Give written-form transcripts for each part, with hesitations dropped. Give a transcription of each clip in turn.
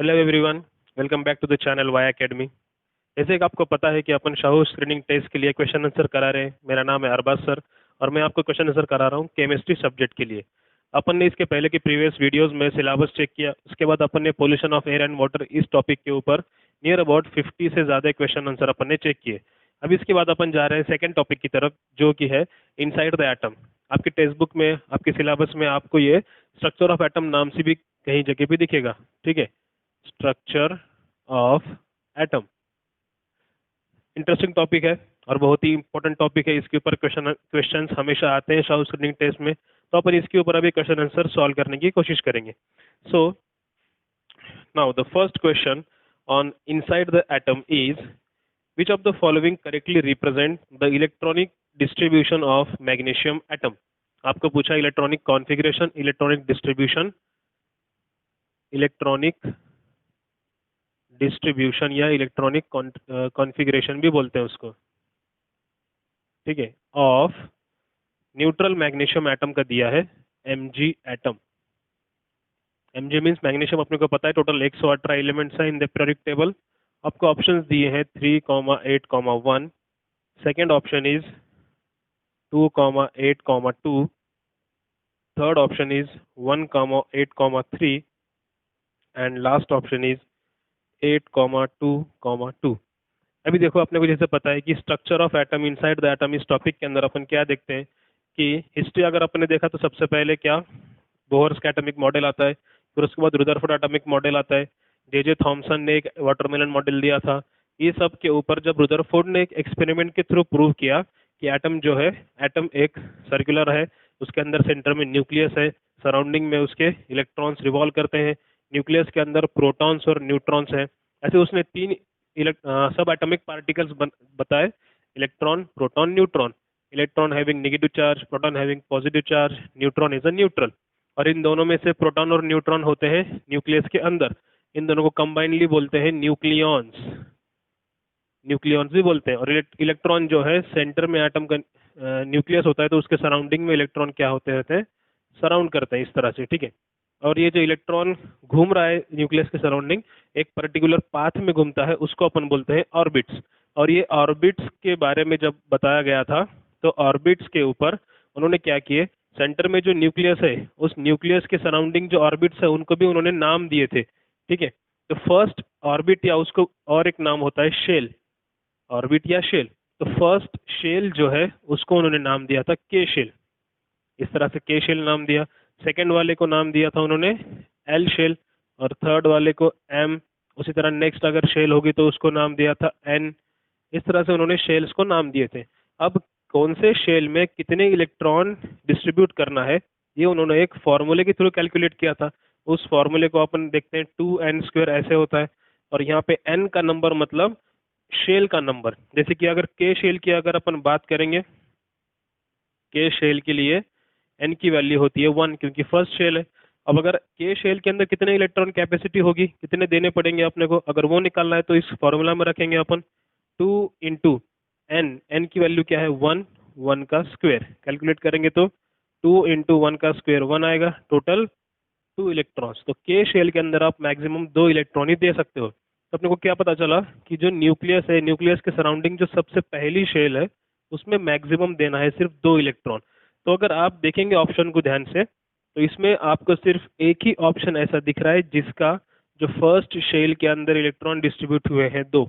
Hello everyone, welcome back to the channel Y academy. जैसे कि आपको पता है कि अपन शाहू स्क्रीनिंग टेस्ट के लिए क्वेश्चन आंसर करा रहे हैं। मेरा नाम है अरबाज सर और मैं आपको क्वेश्चन आंसर करा रहा हूँ केमिस्ट्री सब्जेक्ट के लिए। अपन ने इसके पहले की प्रीवियस वीडियोस में सिलेबस चेक किया, उसके बाद अपन ने pollution of air and water इस टॉपिक के ऊपर नियर अबाउट 50 से ज़्यादा क्वेश्चन आंसर अपन ने चेक किए। अब इसके बाद अपन जा रहे हैं सेकेंड टॉपिक की तरफ, जो कि है इनसाइड द एटम। आपके टेक्स्ट बुक में, आपके सिलेबस में आपको ये स्ट्रक्चर ऑफ एटम नाम से भी कहीं जगह भी दिखेगा। ठीक है, structure of atom interesting topic है और बहुत ही इंपॉर्टेंट टॉपिक है। इसके ऊपर क्वेश्चंस हमेशा आते हैं शाहू स्क्रीनिंग टेस्ट में, तो अपन इसके ऊपर अभी क्वेश्चन आंसर सॉल्व करने की कोशिश करेंगे। So now the first question on inside the atom is which of the following correctly represent the electronic distribution of magnesium atom. आपको पूछा electronic configuration, electronic distribution, electronic distribution या electronic configuration भी बोलते हैं उसको। ठीक है, ऑफ न्यूट्रल मैग्नीशियम एटम का दिया है Mg atom. Mg means magnesium अपने को पता है टोटल 118 एलिमेंट्स है इन द पीरियोडिक टेबल। आपको ऑप्शंस दिए हैं 3,8,1। Second option is 2,8,2। Third option is 1,8,3 and last option is 8,2,2। अभी देखो, अपने को जैसे पता है कि structure of atom inside the atom इस टॉपिक के अंदर अपन क्या देखते हैं कि हिस्ट्री अगर अपन ने देखा तो सबसे पहले क्या बोहर्स का एटॉमिक मॉडल आता है, फिर उसके बाद रुदरफोर्ड एटॉमिक मॉडल आता है, जे थॉमसन ने एक वाटरमेलन मॉडल दिया था। ये सब के ऊपर जब रुदरफोर्ड ने एक एक्सपेरिमेंट के थ्रू प्रूव किया कि एटम जो है, एटम एक सर्कुलर है, उसके अंदर सेंटर में न्यूक्लियस है, सराउंडिंग में उसके इलेक्ट्रॉन्स रिवॉल्व करते हैं, न्यूक्लियस के अंदर प्रोटॉन्स और न्यूट्रॉन्स हैं। ऐसे उसने तीन सब एटॉमिक पार्टिकल्स बताए, electron, proton, neutron. Electron having negative charge, proton having positive charge, neutron is a neutral. और इन दोनों में से प्रोटॉन और न्यूट्रॉन होते हैं न्यूक्लियस के अंदर। इन दोनों को कंबाइनली बोलते हैं न्यूक्लियॉन्स, न्यूक्लियॉन्स भी बोलते हैं। और इलेक्ट्रॉन जो है सेंटर में एटम का न्यूक्लियस होता है, तो उसके सराउंडिंग में इलेक्ट्रॉन क्या होते रहते हैं, सराउंड करते हैं इस तरह से। ठीक है, और ये जो इलेक्ट्रॉन घूम रहा है न्यूक्लियस के सराउंडिंग, एक पर्टिकुलर पाथ में घूमता है, उसको अपन बोलते हैं ऑर्बिट्स। और ये ऑर्बिट्स के बारे में जब बताया गया था, तो ऑर्बिट्स के ऊपर उन्होंने क्या किए, सेंटर में जो न्यूक्लियस है, उस न्यूक्लियस के सराउंडिंग जो ऑर्बिट्स है उनको भी उन्होंने नाम दिए थे। ठीक है, तो फर्स्ट ऑर्बिट या उसको और एक नाम होता है शेल, ऑर्बिट या शेल। तो फर्स्ट शेल जो है उसको उन्होंने नाम दिया था के शेल, इस तरह से के शेल नाम दिया। सेकंड वाले को नाम दिया था उन्होंने एल शेल, और थर्ड वाले को एम। उसी तरह नेक्स्ट अगर शेल होगी तो उसको नाम दिया था एन। इस तरह से उन्होंने शेल्स को नाम दिए थे। अब कौन से शेल में कितने इलेक्ट्रॉन डिस्ट्रीब्यूट करना है, ये उन्होंने एक फॉर्मूले के थ्रू कैलकुलेट किया था। उस फॉर्मूले को अपन देखते हैं, 2n² ऐसे होता है। और यहाँ पे n का नंबर मतलब शेल का नंबर। जैसे कि अगर के शेल की अगर अपन बात करेंगे, के शेल के लिए n की वैल्यू होती है 1, क्योंकि फर्स्ट शेल है। अब अगर के शेल के अंदर कितने इलेक्ट्रॉन कैपेसिटी होगी, कितने देने पड़ेंगे अपने को, अगर वो निकालना है तो इस फॉर्मूला में रखेंगे अपन 2 इंटू एन। एन की वैल्यू क्या है 1, 1 का स्क्वायर कैलकुलेट करेंगे तो 2 इंटू 1 का स्क्वायर 1 आएगा, टोटल 2 इलेक्ट्रॉन्स। तो के शेल के अंदर आप मैक्सिमम 2 इलेक्ट्रॉन ही दे सकते हो। तो अपने को क्या पता चला कि जो न्यूक्लियस है, न्यूक्लियस के सराउंडिंग जो सबसे पहली शेल है, उसमें मैक्सिमम देना है सिर्फ 2 इलेक्ट्रॉन। तो अगर आप देखेंगे ऑप्शन को ध्यान से, तो इसमें आपको सिर्फ एक ही ऑप्शन ऐसा दिख रहा है जिसका जो फर्स्ट शेल के अंदर इलेक्ट्रॉन डिस्ट्रीब्यूट हुए हैं 2।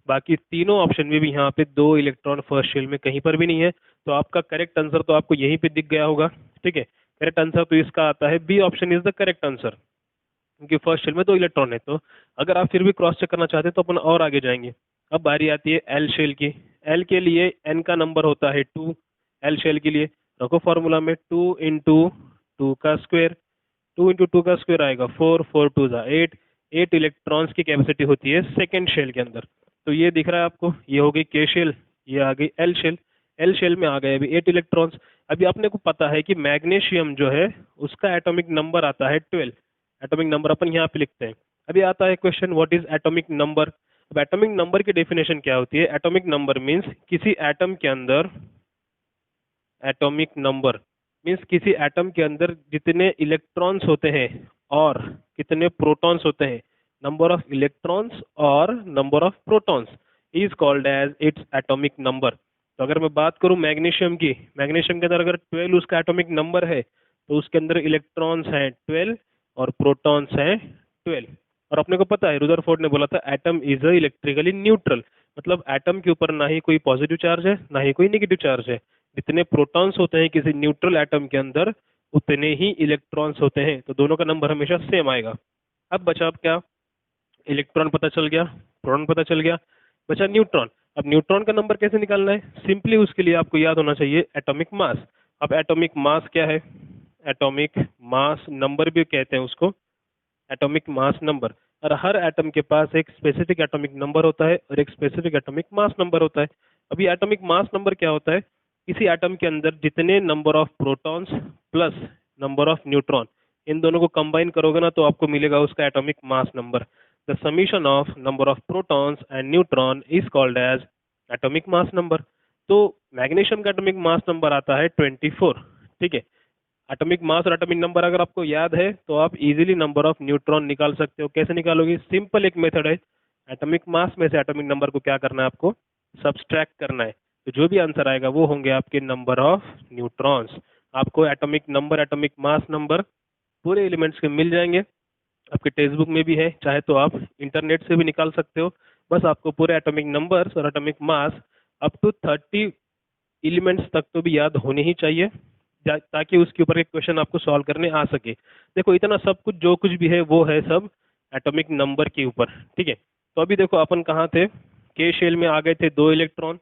बाकी तीनों ऑप्शन में भी यहाँ पे 2 इलेक्ट्रॉन फर्स्ट शेल में कहीं पर भी नहीं है। तो आपका करेक्ट आंसर तो आपको यहीं पे दिख गया होगा। ठीक है, करेक्ट आंसर तो इसका आता है B option is the correct answer, क्योंकि फर्स्ट शेल में 2 इलेक्ट्रॉन है। तो अगर आप फिर भी क्रॉस चेक करना चाहते हैं तो अपन और आगे जाएंगे। अब बारी आती है एल शेल की। एल के लिए एन का नंबर होता है 2। एल शेल के लिए रखो फॉर्मूला में 2 इंटू 2 का स्क्वायर, 2 इंटू 2 का स्क्वायर आएगा 4, 4 2 जा 8। 8 इलेक्ट्रॉन्स की कैपेसिटी होती है सेकेंड शेल के अंदर। तो ये दिख रहा है आपको, ये हो गई के शेल, ये आ गई एल शेल। एल शेल में आ गए अभी 8 इलेक्ट्रॉन्स। अभी अपने को पता है कि मैग्नीशियम जो है उसका एटॉमिक नंबर आता है 12। एटॉमिक नंबर अपन यहाँ पे लिखते हैं। अभी आता है question, what is atomic number. अब एटॉमिक नंबर की डेफिनेशन क्या होती है, एटॉमिक नंबर मीन्स किसी एटम के अंदर, एटॉमिक नंबर मीन्स किसी एटम के अंदर जितने इलेक्ट्रॉन्स होते हैं और कितने प्रोटॉन्स होते हैं, number of electrons or number of protons is called as its atomic number. तो अगर मैं बात करूं मैग्नीशियम की, मैग्नीशियम के अंदर अगर 12 उसका एटॉमिक नंबर है तो उसके अंदर इलेक्ट्रॉन्स हैं 12 और प्रोटॉन्स हैं 12। और अपने को पता है रुदरफोर्ड ने बोला था atom is a electrically neutral, मतलब एटम के ऊपर ना ही कोई पॉजिटिव चार्ज है ना ही कोई नेगेटिव चार्ज है। जितने प्रोटॉन्स होते हैं किसी न्यूट्रल एटम के अंदर उतने ही इलेक्ट्रॉन्स होते हैं, तो दोनों का नंबर हमेशा सेम आएगा। अब बचा अब क्या, इलेक्ट्रॉन पता चल गया, प्रोटॉन पता चल गया, बचा न्यूट्रॉन। अब न्यूट्रॉन का नंबर कैसे निकालना है, सिंपली उसके लिए आपको याद होना चाहिए एटॉमिक मास। अब एटॉमिक मास क्या है, एटॉमिक मास नंबर भी कहते हैं उसको, एटॉमिक मास नंबर। और हर एटम के पास एक स्पेसिफिक एटॉमिक नंबर होता है और एक स्पेसिफिक एटॉमिक मास नंबर होता है। अभी एटॉमिक मास नंबर क्या होता है, किसी एटम के अंदर जितने number of protons plus number of neutron, इन दोनों को कंबाइन करोगे ना तो आपको मिलेगा उसका atomic mass number. The summation of number of protons and neutron is called as atomic mass number. तो मैग्नीशियम का एटॉमिक मास नंबर आता है 24। ठीक है, एटॉमिक मास और एटॉमिक नंबर अगर आपको याद है तो आप इजीली नंबर ऑफ न्यूट्रॉन निकाल सकते हो। कैसे निकालोगे, सिंपल एक मेथड है, एटॉमिक मास में से एटॉमिक नंबर को क्या करना है, आपको सब्सट्रैक्ट करना है। तो जो भी आंसर आएगा वो होंगे आपके नंबर ऑफ न्यूट्रॉन्स। आपको atomic number atomic mass number पूरे एलिमेंट्स के मिल जाएंगे, आपके टेक्स्ट बुक में भी है, चाहे तो आप इंटरनेट से भी निकाल सकते हो। बस आपको पूरे एटॉमिक नंबर्स और atomic mass up to 30 elements तक तो भी याद होने ही चाहिए, ताकि उसके ऊपर एक क्वेश्चन आपको सॉल्व करने आ सके। देखो इतना सब कुछ जो कुछ भी है वो है सब एटॉमिक नंबर के ऊपर। ठीक है, तो अभी देखो अपन कहाँ थे, के शेल में आ गए थे 2 इलेक्ट्रॉन,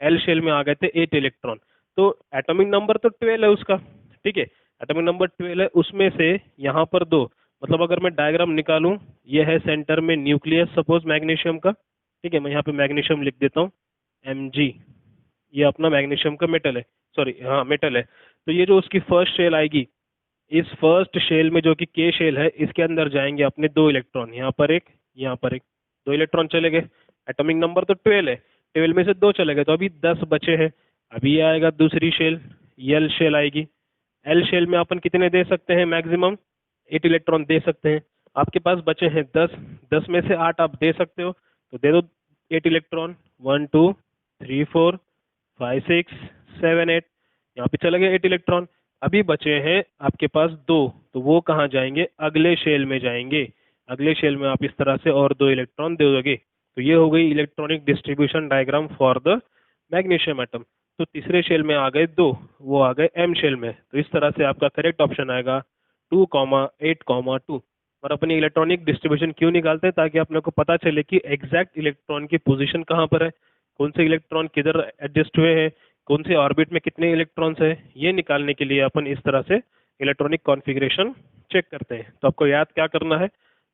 एल शेल में आ गए थे 8 इलेक्ट्रॉन। तो एटॉमिक नंबर तो 12 है उसका। ठीक है, एटॉमिक नंबर 12 है, उसमें से यहाँ पर 2, मतलब अगर मैं डायग्राम निकालूं, ये है सेंटर में न्यूक्लियस सपोज मैग्नीशियम का। ठीक है, मैं यहाँ पे मैग्नीशियम लिख देता हूँ Mg, ये अपना मैग्नीशियम का मेटल है, सॉरी हाँ मेटल है। तो ये जो उसकी फर्स्ट शेल आएगी, इस फर्स्ट शेल में जो कि के शेल है, इसके अंदर जाएंगे अपने 2 इलेक्ट्रॉन, यहाँ पर एक यहाँ पर एक, 2 इलेक्ट्रॉन चले गए। एटॉमिक नंबर तो 12 है, 12 में से 2 चले गए तो अभी 10 बचे हैं। अभी ये आएगा दूसरी शेल, एल शेल आएगी। एल शेल में अपन कितने दे सकते हैं, मैक्सिमम 8 इलेक्ट्रॉन दे सकते हैं। आपके पास बचे हैं 10, 10 में से 8 आप दे सकते हो तो दे दो 8 इलेक्ट्रॉन, 1 2 3 4 5 6 7 8, यहाँ पे चले गए 8 इलेक्ट्रॉन। अभी बचे हैं आपके पास 2, तो वो कहाँ जाएंगे, अगले शेल में जाएंगे। अगले शेल में आप इस तरह से और 2 इलेक्ट्रॉन दे दोगे। तो ये हो गई electronic distribution diagram for the magnesium atom. तो तीसरे शेल में आ गए 2, वो आ गए एम शेल में। तो इस तरह से आपका करेक्ट ऑप्शन आएगा 2,8,2। और अपनी इलेक्ट्रॉनिक डिस्ट्रीब्यूशन क्यों निकालते हैं, ताकि अपने को पता चले कि एग्जैक्ट इलेक्ट्रॉन की पोजीशन कहाँ पर है, कौन से इलेक्ट्रॉन किधर एडजस्ट हुए हैं, कौन से ऑर्बिट में कितने इलेक्ट्रॉन्स है, ये निकालने के लिए अपन इस तरह से इलेक्ट्रॉनिक कॉन्फ़िगरेशन चेक करते हैं। तो आपको याद क्या करना है,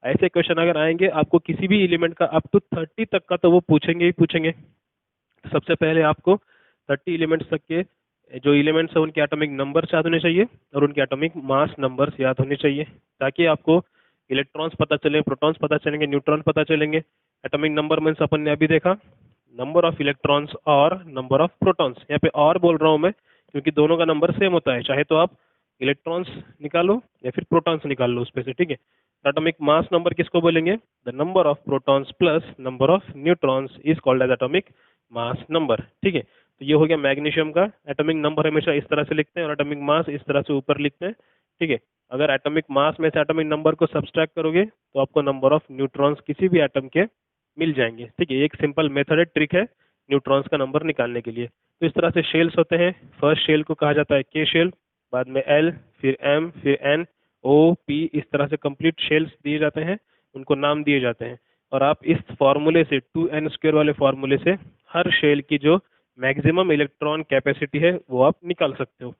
ऐसे क्वेश्चन अगर आएंगे आपको किसी भी एलिमेंट का अप टू 30 तक का तो वो पूछेंगे ही पूछेंगे। सबसे पहले आपको 30 एलिमेंट्स तक के जो एलिमेंट्स है उनके एटॉमिक नंबर्स याद होने चाहिए और उनके एटॉमिक मास नंबर्स याद होने चाहिए, ताकि आपको इलेक्ट्रॉन्स पता चले, प्रोटॉन्स पता चलेंगे, न्यूट्रॉन पता चलेंगे। एटॉमिक नंबर मीन्स अपन ने अभी देखा नंबर ऑफ इलेक्ट्रॉन्स और नंबर ऑफ प्रोटॉन्स। यहाँ पे और बोल रहा हूँ मैं क्योंकि दोनों का नंबर सेम होता है, चाहे तो आप इलेक्ट्रॉन्स निकालो या फिर प्रोटॉन्स निकाल लो उसपे से। ठीक है, एटॉमिक मास नंबर किसको बोलेंगे, the number of protons plus number of neutrons is called as atomic mass number. ठीक है, तो ये हो गया मैग्नीशियम का एटॉमिक नंबर हमेशा इस तरह से लिखते हैं और एटॉमिक मास इस तरह से ऊपर लिखते हैं। ठीक है, अगर एटॉमिक मास में से एटॉमिक नंबर को सब्सट्रैक्ट करोगे तो आपको नंबर ऑफ न्यूट्रॉन्स किसी भी एटम के मिल जाएंगे। ठीक है, एक सिंपल मेथड है, ट्रिक है न्यूट्रॉन्स का नंबर निकालने के लिए। तो इस तरह से शेल्स होते हैं, फर्स्ट शेल को कहा जाता है के शेल, बाद में एल, फिर एम, फिर एन, ओ, पी, इस तरह से कंप्लीट शेल्स दिए जाते हैं, उनको नाम दिए जाते हैं। और आप इस फॉर्मूले से 2n² वाले फॉर्मूले से हर शेल की जो मैक्सिमम इलेक्ट्रॉन कैपेसिटी है वो आप निकाल सकते हो।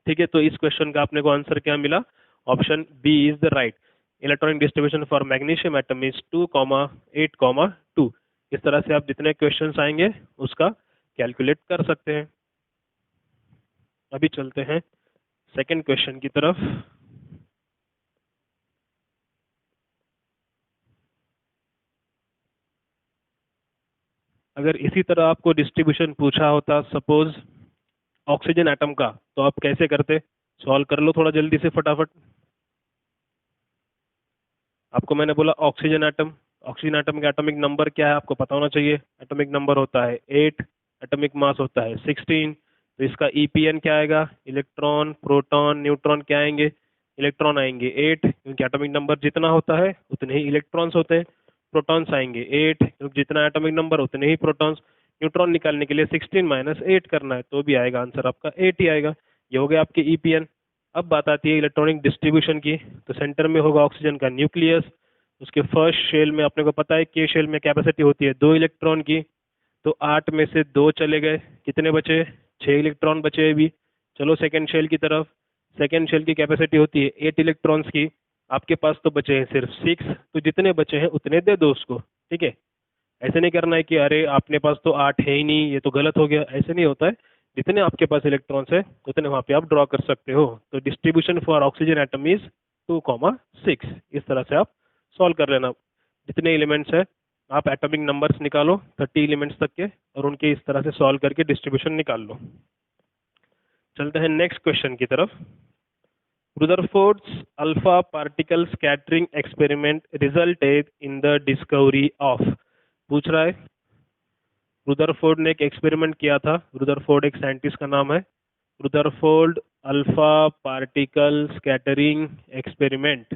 ठीक है, तो इस क्वेश्चन का आपने को आंसर क्या मिला, option B is the right. Electronic distribution for magnesium atom is 2,8,2। इस तरह से आप जितने क्वेश्चंस आएंगे उसका कैलकुलेट कर सकते हैं। अभी चलते हैं सेकंड क्वेश्चन की तरफ। अगर इसी तरह आपको डिस्ट्रीब्यूशन पूछा होता सपोज ऑक्सीजन एटम का, तो आप कैसे करते, सॉल्व कर लो थोड़ा जल्दी से फटाफट। आपको मैंने बोला ऑक्सीजन एटम का एटॉमिक नंबर क्या है आपको पता होना चाहिए। एटॉमिक नंबर होता है 8, एटॉमिक मास होता है 16। तो इसका ईपीएन क्या आएगा, इलेक्ट्रॉन प्रोटॉन न्यूट्रॉन क्या आएंगे, इलेक्ट्रॉन आएंगे 8, क्योंकि एटॉमिक नंबर जितना होता है उतने ही इलेक्ट्रॉन्स होते हैं। प्रोटॉन्स आएंगे 8, क्योंकि जितना एटॉमिक नंबर उतने ही प्रोटॉन्स। न्यूट्रॉन निकालने के लिए 16 माइनस 8 करना है, तो भी आएगा आंसर आपका 8 ही आएगा। ये हो गया आपके ईपीएन। अब बात आती है इलेक्ट्रॉनिक डिस्ट्रीब्यूशन की। तो सेंटर में होगा ऑक्सीजन का न्यूक्लियस। उसके फर्स्ट शेल में अपने को पता है कि शेल में कैपेसिटी होती है 2 इलेक्ट्रॉन की। तो 8 में से 2 चले गए, कितने बचे, 6 इलेक्ट्रॉन बचे अभी। चलो सेकेंड शेल की तरफ। सेकेंड शेल की कैपेसिटी होती है 8 इलेक्ट्रॉन्स की। आपके पास तो बचे हैं सिर्फ 6, तो जितने बचे हैं उतने दे दो उसको। ठीक है, ऐसे नहीं करना है कि अरे आपने पास तो 8 है ही नहीं, ये तो गलत हो गया, ऐसे नहीं होता है। जितने आपके पास इलेक्ट्रॉन्स है उतने वहाँ पे आप ड्रॉ कर सकते हो। तो distribution for oxygen atom is 2,6। इस तरह से आप सॉल्व कर लेना। जितने एलिमेंट्स है आप एटॉमिक नंबर्स निकालो 30 एलिमेंट्स तक के, और उनके इस तरह से सॉल्व करके डिस्ट्रीब्यूशन निकाल लो। चलते हैं नेक्स्ट क्वेश्चन की तरफ। Rutherford's alpha particle scattering experiment resulted in the discovery of. पूछ रहा है रुदरफोर्ड ने एक एक्सपेरिमेंट किया था। रुदरफोर्ड एक साइंटिस्ट का नाम है। Rutherford alpha particle scattering experiment.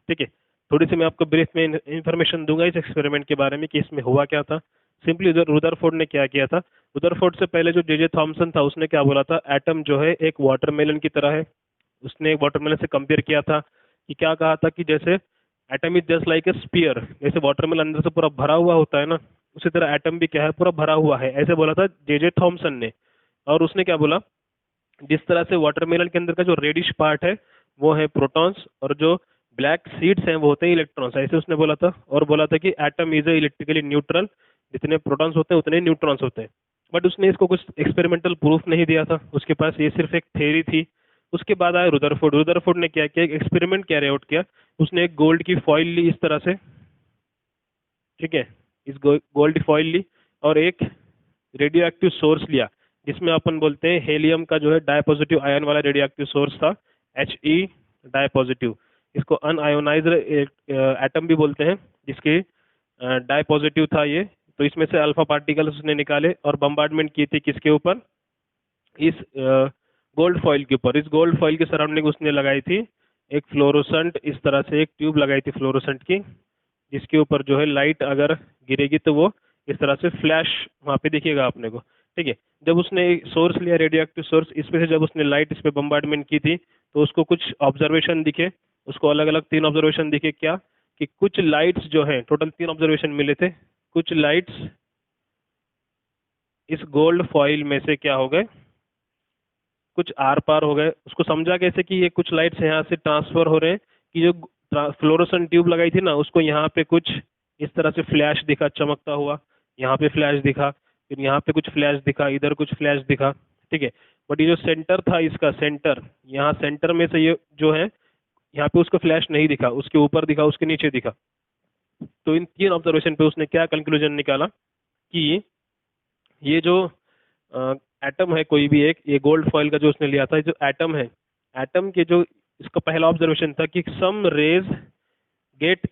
ठीक है, थोड़ी सी मैं आपको ब्रीफ में इंफॉर्मेशन दूंगा इस एक्सपेरिमेंट के बारे में कि इसमें हुआ क्या था। सिंपली रुदरफोर्ड ने क्या किया था, रुदरफोर्ड से पहले जो जे जे थॉमसन था उसने क्या बोला था, एटम जो है एक वाटरमेलन की तरह है। उसने एक वाटरमेलन से कंपेयर किया था कि क्या कहा था कि जैसे atom is just like a sphere, जैसे वाटरमेलन अंदर से पूरा भरा हुआ होता है ना, उसी तरह एटम भी क्या है, पूरा भरा हुआ है, ऐसे बोला था जे जे थॉमसन ने। और उसने क्या बोला, जिस तरह से वाटरमेलन के अंदर का जो रेडिश पार्ट है वो है प्रोटॉन्स, और जो ब्लैक सीड्स हैं वो होते हैं इलेक्ट्रॉन्स, ऐसे उसने बोला था। और बोला था कि atom is a electrically neutral, जितने प्रोटॉन्स होते हैं उतने न्यूट्रॉन्स होते हैं। बट उसने इसको कुछ एक्सपेरिमेंटल प्रूफ नहीं दिया था, उसके पास ये सिर्फ एक थ्योरी थी। उसके बाद आया रुदरफोर्ड। रुदरफोर्ड ने क्या किया, एक एक्सपेरिमेंट कैरी आउट किया। उसने एक गोल्ड की फॉइल ली इस तरह से, ठीक है, इस गोल्ड की फॉइल ली और एक रेडियो एक्टिव सोर्स लिया, जिसमें अपन बोलते हैं हेलियम का जो है डायपॉजिटिव आयन वाला रेडियो एक्टिव सोर्स था, He डायपॉजिटिव। इसको अनआयोनाइज्ड एटम भी बोलते हैं, जिसके डायपॉजिटिव था ये। तो इसमें से अल्फा पार्टिकल्स उसने निकाले और बम्बार्डमेंट की थी किसके ऊपर, इस गोल्ड फॉइल के ऊपर। इस गोल्ड फॉइल के सराउंडिंग उसने लगाई थी एक फ्लोरोसेंट, इस तरह से एक ट्यूब लगाई थी फ्लोरोसेंट की, जिसके ऊपर जो है लाइट अगर गिरेगी तो वो इस तरह से फ्लैश वहाँ पे दिखेगा अपने को। ठीक है, जब उसने सोर्स लिया रेडियो एक्टिव सोर्स, इसमें से जब उसने लाइट इस पे बम्बार्डमेंट की थी तो उसको कुछ ऑब्जर्वेशन दिखे। उसको अलग अलग 3 ऑब्जर्वेशन दिखे, क्या कि कुछ लाइट्स जो है, टोटल 3 ऑब्जर्वेशन मिले थे, कुछ लाइट्स इस गोल्ड फॉइल में से क्या हो गए, कुछ आर पार हो गए। उसको समझा कैसे कि ये कुछ लाइट्स यहाँ से ट्रांसफर हो रहे हैं, कि जो फ्लोरोसेंट ट्यूब लगाई थी ना उसको यहाँ पे कुछ इस तरह से फ्लैश दिखा चमकता हुआ, यहाँ पे फ्लैश दिखा, फिर यहाँ पे कुछ फ्लैश दिखा, इधर कुछ फ्लैश दिखा। ठीक है, बट ये जो सेंटर था इसका, सेंटर, यहाँ सेंटर में से ये जो है यहाँ पे उसको फ्लैश नहीं दिखा, उसके ऊपर दिखा, उसके नीचे दिखा। तो इन 3 ऑब्जर्वेशन पे उसने क्या कंक्लूजन निकाला कि ये जो एटम है कोई भी एक, ये गोल्ड फॉइल का जो उसने लिया था, जो एटम है, एटम के जो, इसका पहला ऑब्जर्वेशन था कि सम रेज गेट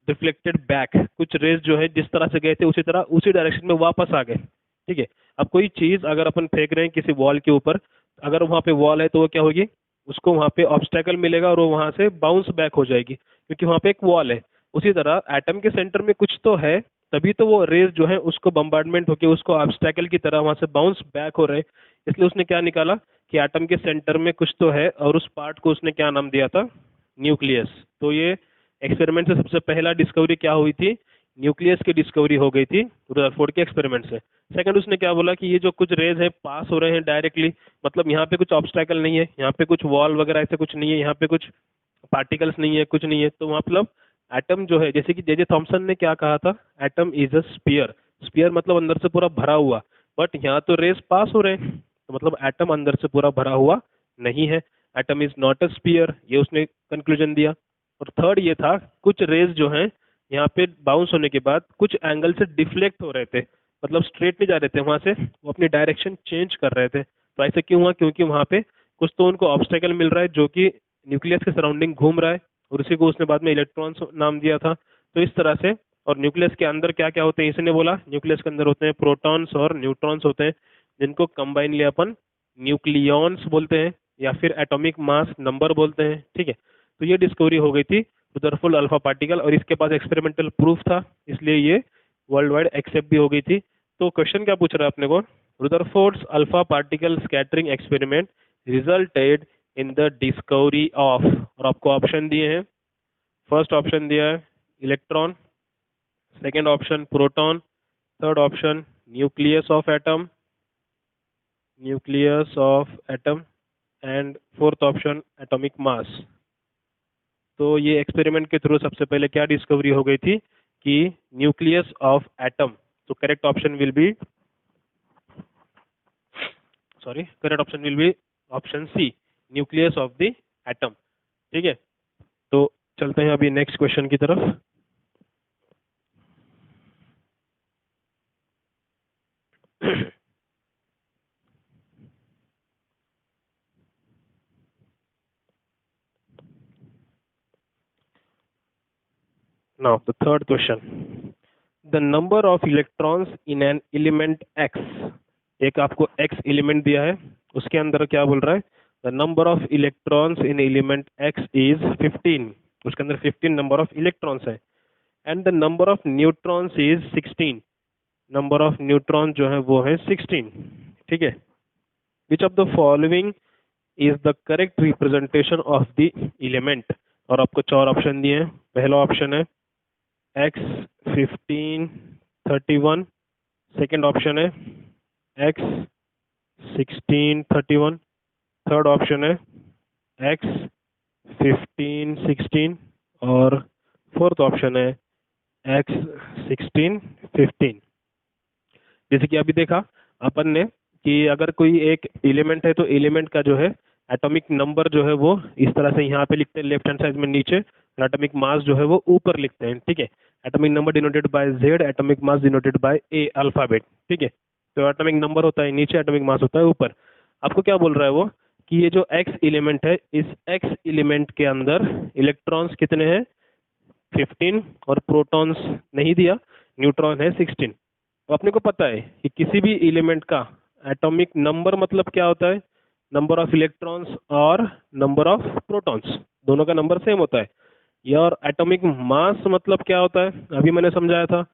रिफ्लेक्टेड बैक, कुछ रेज जो है जिस तरह से गए थे उसी तरह उसी डायरेक्शन में वापस आ गए। ठीक है, अब कोई चीज अगर अपन फेंक रहे हैं किसी वॉल के ऊपर, अगर वहाँ पे वॉल है तो वो क्या होगी, उसको वहाँ पे ऑब्स्टेकल मिलेगा और वो वहाँ से बाउंस बैक हो जाएगी, क्योंकि वहाँ पे एक वॉल है। उसी तरह एटम के सेंटर में कुछ तो है, तभी तो वो रेज जो है उसको बम्बार्डमेंट होकर उसको ऑब्स्टेकल की तरह वहाँ से बाउंस बैक हो रहे हैं। इसलिए उसने क्या निकाला कि एटम के सेंटर में कुछ तो है, और उस पार्ट को उसने क्या नाम दिया था, न्यूक्लियस। तो ये एक्सपेरिमेंट से सबसे पहला डिस्कवरी क्या हुई थी, न्यूक्लियस की डिस्कवरी हो गई थी रुदरफोर्ड के एक्सपेरिमेंट से। सेकंड उसने क्या बोला कि ये जो कुछ रेज है पास हो रहे हैं डायरेक्टली, मतलब यहाँ पे कुछ ऑब्स्टेकल नहीं है, यहाँ पे कुछ वॉल वगैरह ऐसे कुछ नहीं है, यहाँ पे कुछ पार्टिकल्स नहीं है, कुछ नहीं है। तो मतलब एटम जो है, जैसे कि जे जे थॉमसन ने क्या कहा था, atom is a sphere. Sphere मतलब अंदर से पूरा भरा हुआ, बट यहाँ तो रेज पास हो रहे हैं, तो मतलब एटम अंदर से पूरा भरा हुआ नहीं है, atom is not a spear, ये उसने कंक्लूजन दिया। और थर्ड ये था, कुछ रेज जो हैं यहाँ पे बाउंस होने के बाद कुछ एंगल से डिफ्लेक्ट हो रहे थे, मतलब स्ट्रेट नहीं जा रहे थे वहां से, वो अपनी डायरेक्शन चेंज कर रहे थे। तो ऐसा क्यों हुआ, क्योंकि वहां पे कुछ तो उनको ऑब्स्टेकल मिल रहा है जो कि न्यूक्लियस के सराउंडिंग घूम रहा है, और उसी को उसने बाद में इलेक्ट्रॉन्स नाम दिया था। तो इस तरह से। और न्यूक्लियस के अंदर क्या क्या होते हैं इसने बोला, न्यूक्लियस के अंदर होते हैं प्रोटॉन्स और न्यूट्रॉन्स होते हैं, जिनको कंबाइनली अपन न्यूक्लियॉन्स बोलते हैं या फिर एटॉमिक मास नंबर बोलते हैं। ठीक है, तो ये डिस्कवरी हो गई थी रुदरफोर्ड अल्फा पार्टिकल, और इसके पास एक्सपेरिमेंटल प्रूफ था, इसलिए ये वर्ल्ड वाइड एक्सेप्ट भी हो गई थी। तो क्वेश्चन क्या पूछ रहा है अपने को, Rutherford's alpha particle scattering experiment resulted in the discovery of, और आपको ऑप्शन दिए हैं। फर्स्ट ऑप्शन दिया है electron, second option proton, third option nucleus of atom, and fourth option atomic mass. तो ये एक्सपेरिमेंट के थ्रू सबसे पहले क्या डिस्कवरी हो गई थी कि न्यूक्लियस ऑफ एटम। तो correct option will be option C, nucleus of the atom. ठीक है, तो चलते हैं अभी नेक्स्ट क्वेश्चन की तरफ। Now the third question, the number of electrons in an element X, एक आपको X एलिमेंट दिया है, उसके अंदर क्या बोल रहा है, the number of electrons in element X is 15, उसके अंदर 15 नंबर ऑफ इलेक्ट्रॉन्स है, and the number of neutrons is 16, number of neutron जो है वो है 16। ठीक है, which of the following is the correct representation of the element, और आपको चार ऑप्शन दिए हैं। पहला ऑप्शन है X 15 31, सेकेंड ऑप्शन है X 16 31, थर्ड ऑप्शन है X 15 16, और फोर्थ ऑप्शन है X 16 15। जैसे कि अभी देखा अपन ने कि अगर कोई एक एलिमेंट है तो एलिमेंट का जो है एटॉमिक नंबर जो है वो इस तरह से यहाँ पे लिखते हैं लेफ्ट हैंड साइड में नीचे, और एटॉमिक मास जो है वो ऊपर लिखते हैं। ठीक है, atomic number denoted by Z, atomic mass denoted by A alphabet. ठीक है, तो एटॉमिक नंबर होता है नीचे, एटॉमिक मास होता है ऊपर। आपको क्या बोल रहा है वो कि ये जो X एलिमेंट है, इस X एलिमेंट के अंदर इलेक्ट्रॉन्स कितने हैं 15, और प्रोटॉन्स नहीं दिया, न्यूट्रॉन है 16। तो अपने को पता है कि किसी भी एलिमेंट का एटॉमिक नंबर मतलब क्या होता है, नंबर ऑफ इलेक्ट्रॉन्स और नंबर ऑफ प्रोटॉन्स, दोनों का नंबर सेम होता है। या और एटॉमिक मास मतलब क्या होता है, अभी मैंने समझाया था,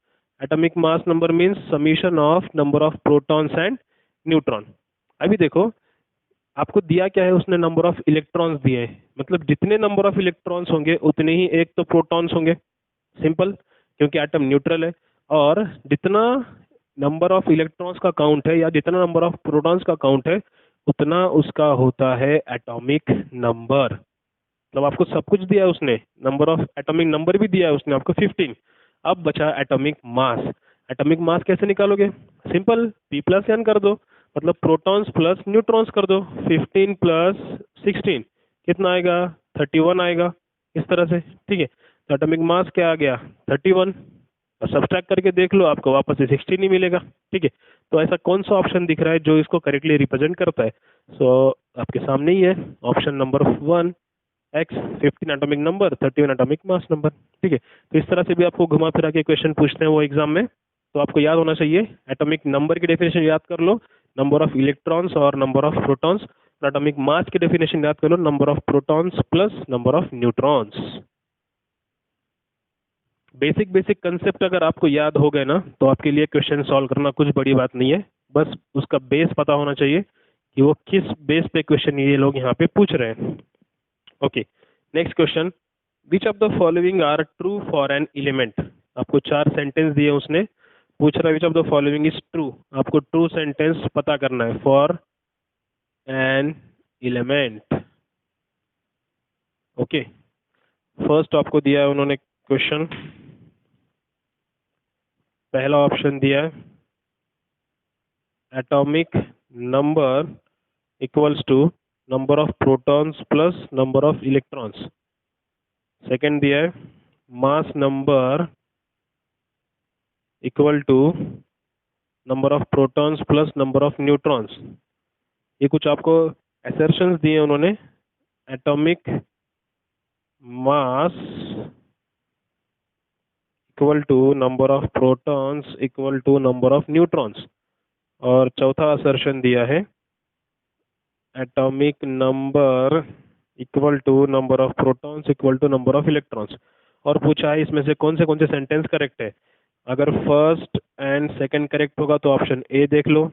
atomic mass number means summation of number of protons and neutron. अभी देखो आपको दिया क्या है उसने, नंबर ऑफ इलेक्ट्रॉन्स दिए हैं, मतलब जितने नंबर ऑफ इलेक्ट्रॉन्स होंगे उतने ही एक तो प्रोटॉन्स होंगे, सिंपल, क्योंकि एटम न्यूट्रल है। और जितना नंबर ऑफ इलेक्ट्रॉन्स का काउंट है या जितना नंबर ऑफ प्रोटॉन्स का काउंट है उतना उसका होता है एटॉमिक नंबर। मतलब आपको सब कुछ दिया है उसने, नंबर ऑफ एटॉमिक नंबर भी दिया है उसने आपको 15। अब बचा एटॉमिक मास। एटॉमिक मास कैसे निकालोगे, सिंपल, P+N कर दो, मतलब प्रोटॉन्स प्लस न्यूट्रॉन्स कर दो। 15 प्लस 16 कितना आएगा, 31 आएगा, इस तरह से। ठीक है, तो एटॉमिक मास क्या आ गया 31, और सब्सट्रैक्ट करके देख लो आपको वापस से 16 ही मिलेगा। ठीक है, तो ऐसा कौन सा ऑप्शन दिख रहा है जो इसको करेक्टली रिप्रेजेंट करता है, सो आपके सामने ही है option number 1, X 15 atomic number, 31 atomic mass number. ठीक है, तो इस तरह से भी आपको घुमा फिरा के क्वेश्चन पूछते हैं वो एग्जाम में, तो आपको याद होना चाहिए एटॉमिक नंबर की डेफिनेशन याद कर लो, नंबर ऑफ इलेक्ट्रॉन्स और number of protons, atomic mass की डेफिनेशन याद कर लो, number of protons plus number of neutrons. Basic concept अगर आपको याद हो गए ना तो आपके लिए क्वेश्चन सॉल्व करना कुछ बड़ी बात नहीं है, बस उसका बेस पता होना चाहिए कि वो किस बेस पे क्वेश्चन ये लोग यहाँ पे पूछ रहे हैं। Okay, next question, which of the following are true for an element. आपको 4 सेंटेंस दिए उसने, पूछ रहा है which of the following is true, आपको ट्रू सेंटेंस पता करना है for an element. Okay, first आपको दिया है उन्होंने क्वेश्चन, पहला ऑप्शन दिया है atomic number equals to number of protons plus number of electrons. Second दिया है mass number equal to number of protons plus number of neutrons. ये कुछ आपको असर्शंस दिए उन्होंने, atomic mass equal to number of protons equal to number of neutrons. और चौथा assertion दिया है atomic number equal to number of protons equal to number of electrons. और पूछा है इसमें से कौन से सेंटेंस करेक्ट है। अगर फर्स्ट एंड सेकंड करेक्ट होगा तो ऑप्शन ए देख लो।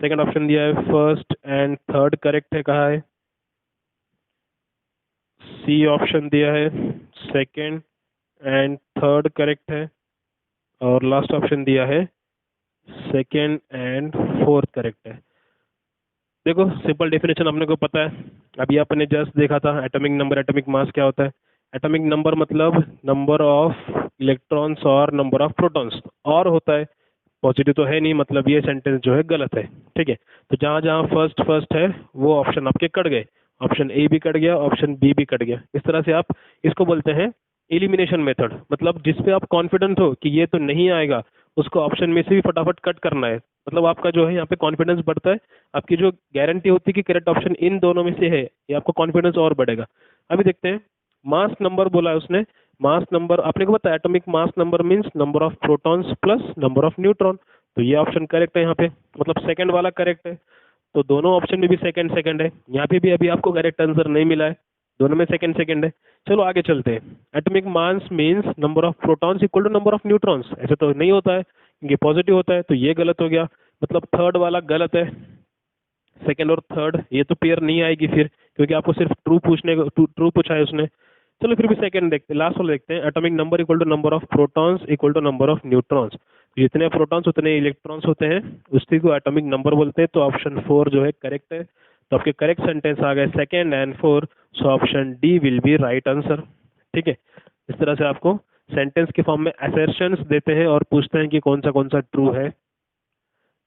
सेकंड ऑप्शन दिया है फर्स्ट एंड थर्ड करेक्ट है, कहा है सी ऑप्शन दिया है सेकंड एंड थर्ड करेक्ट है। और लास्ट ऑप्शन दिया है सेकंड एंड फोर्थ करेक्ट है। देखो सिंपल डेफिनेशन अपने को पता है, अभी आपने जस्ट देखा था एटॉमिक नंबर एटॉमिक मास क्या होता है। एटॉमिक नंबर मतलब नंबर ऑफ इलेक्ट्रॉन्स और नंबर ऑफ प्रोटॉन्स, और होता है पॉजिटिव तो है नहीं, मतलब ये सेंटेंस जो है गलत है। ठीक है, तो जहाँ जहाँ फर्स्ट फर्स्ट है वो ऑप्शन आपके कट गए, ऑप्शन ए भी कट गया, ऑप्शन बी भी कट गया। इस तरह से आप इसको बोलते हैं एलिमिनेशन मेथड, मतलब जिस पे आप कॉन्फिडेंट हो कि ये तो नहीं आएगा उसको ऑप्शन में से भी फटाफट कट करना है। मतलब आपका जो है यहाँ पे कॉन्फिडेंस बढ़ता है, आपकी जो गारंटी होती है कि करेक्ट ऑप्शन इन दोनों में से है, ये आपको कॉन्फिडेंस और बढ़ेगा। अभी देखते हैं मास नंबर बोला है उसने। मास नंबर आपने को पता है atomic mass number means number of protons plus number of neutron. तो ये ऑप्शन करेक्ट है यहाँ पे, मतलब सेकंड वाला करेक्ट है। तो दोनों ऑप्शन में भी सेकंड सेकंड है, यहाँ पे भी अभी आपको करेक्ट आंसर नहीं मिला है, दोनों में सेकंड सेकंड है। चलो आगे चलते हैं। Atomic mass means number of protons equal to number of neutrons, ऐसे तो नहीं होता है क्योंकि पॉजिटिव होता है, तो ये गलत हो गया, मतलब थर्ड वाला गलत है। सेकंड और थर्ड ये तो पेयर नहीं आएगी फिर, क्योंकि आपको सिर्फ ट्रू पूछने को ट्रू पूछा है उसने। चलो फिर भी सेकंड देखते हैं, लास्ट वाला देखते हैं। Atomic number equal to number of protons equal to number of neutrons. जितने प्रोटॉन्स उतने इलेक्ट्रॉन्स होते हैं, उसी को एटॉमिक नंबर बोलते हैं। तो ऑप्शन 4 जो है करेक्ट है। तो आपके करेक्ट सेंटेंस आ गए second and 4, so option D will be right answer. ठीक है, इस तरह से आपको सेंटेंस के फॉर्म में असर्शंस देते हैं और पूछते हैं कि कौन सा ट्रू है।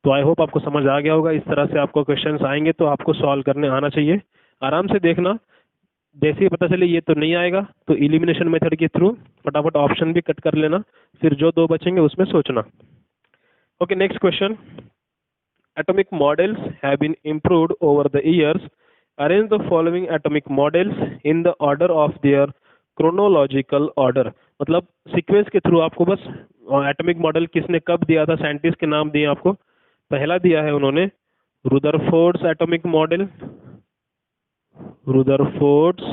तो आई होप आपको समझ आ गया होगा। इस तरह से आपको क्वेश्चंस आएंगे तो आपको सॉल्व करने आना चाहिए, आराम से देखना। जैसे ही पता चले ये तो नहीं आएगा तो इलिमिनेशन मेथड के थ्रू फटाफट ऑप्शन भी कट कर लेना, फिर जो दो बचेंगे उसमें सोचना। Okay, next question. atomic models have been improved over the years. Arrange the following atomic models in the order of their chronological order। मतलब सीक्वेंस के थ्रू आपको बस एटॉमिक मॉडल किसने कब दिया था, साइंटिस्ट के नाम दिए आपको। पहला दिया है उन्होंने Rutherford's atomic model, Rutherford's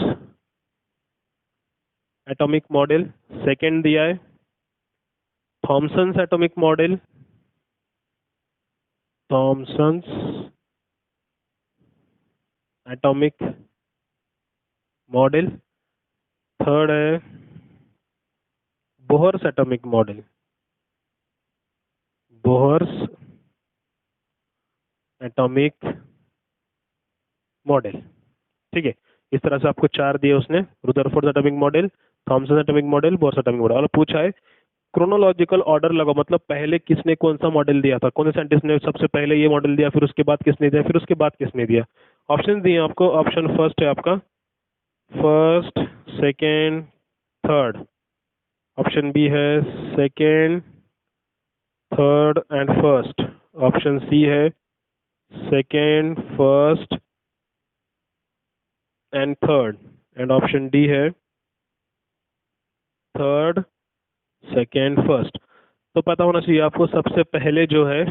atomic model. Second दिया है Thomson's atomic model, Thomson's atomic model. Third है Bohr's atomic model, Bohr's atomic model. ठीक है, इस तरह से आपको चार दिए उसने, Rutherford atomic model, Thomson atomic model, Bohr's atomic model. और पूछा है क्रोनोलॉजिकल ऑर्डर लगाओ, मतलब पहले किसने कौन सा मॉडल दिया था, कौन से साइंटिस्ट ने सबसे पहले ये मॉडल दिया, फिर उसके बाद किसने दिया, फिर उसके बाद किसने दिया। ऑप्शन दिए आपको, ऑप्शन फर्स्ट है आपका first second third, option B है second third and first, option C है second first and third, and option D है थर्ड सेकेंड फर्स्ट। तो पता होना चाहिए आपको सबसे पहले जो है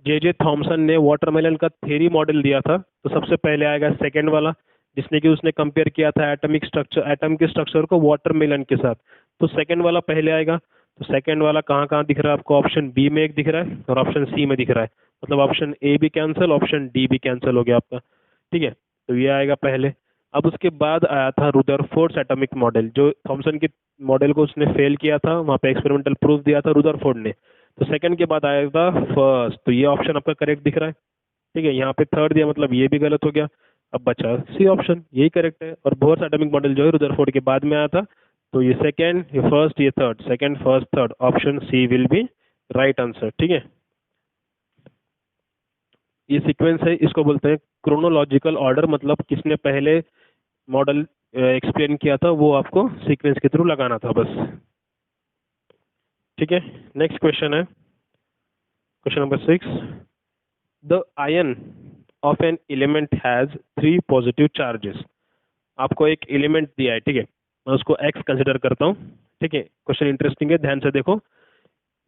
जे थॉमसन ने वाटरमेलन का थ्योरी मॉडल दिया था, तो सबसे पहले आएगा सेकेंड वाला, जिसने कि उसने कंपेयर किया था एटॉमिक स्ट्रक्चर, एटम के स्ट्रक्चर को वाटरमेलन के साथ। तो सेकेंड वाला पहले आएगा। तो सेकेंड वाला कहाँ कहाँ दिख रहा है आपको, ऑप्शन बी में एक दिख रहा है और ऑप्शन सी में दिख रहा है, मतलब ऑप्शन ए भी कैंसिल, ऑप्शन डी भी कैंसिल हो गया आपका। ठीक है, तो ये आएगा पहले। अब उसके बाद आया था रुदरफोर्ड एटॉमिक मॉडल, जो थॉमसन के मॉडल को उसने फेल किया था, वहाँ पे एक्सपेरिमेंटल प्रूफ दिया था रुदरफोर्ड ने। तो सेकंड के बाद आएगा फर्स्ट, तो ये ऑप्शन आपका करेक्ट दिख रहा है। ठीक है, यहाँ पे थर्ड दिया मतलब ये भी गलत हो गया। अब बचा सी ऑप्शन, यही करेक्ट है। और बोहर्स एटॉमिक मॉडल जो है रुदरफोर्ड के बाद में आया था, तो ये सेकंड, ये फर्स्ट, ये third, second first third, option C will be right answer. ठीक है, ये सीक्वेंस है, इसको बोलते हैं क्रोनोलॉजिकल ऑर्डर, मतलब किसने पहले मॉडल एक्सप्लेन किया था वो आपको सीक्वेंस के थ्रू लगाना था बस। ठीक है, नेक्स्ट क्वेश्चन है question number 6। The ion of an element has 3 positive charges. आपको एक एलिमेंट दिया है, ठीक है, मैं उसको एक्स कंसिडर करता हूँ। ठीक है, क्वेश्चन इंटरेस्टिंग है, ध्यान से देखो।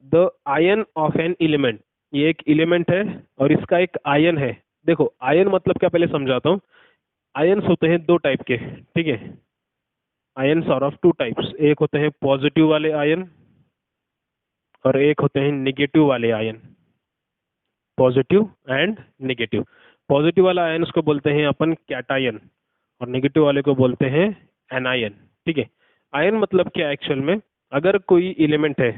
The ion of an element, ये एक एलिमेंट है और इसका एक आयन है। देखो आयन मतलब क्या, पहले समझाता हूँ। आयन्स होते हैं दो टाइप के, ठीक है। Ions are of two types, एक होते हैं पॉजिटिव वाले आयन और एक होते हैं निगेटिव वाले ion. Positive and negative. Positive वाला आयन उसको बोलते हैं अपन कैटायन और निगेटिव वाले को बोलते हैं एनायन। ठीक है, आयन मतलब क्या एक्चुअल में, अगर कोई एलिमेंट है,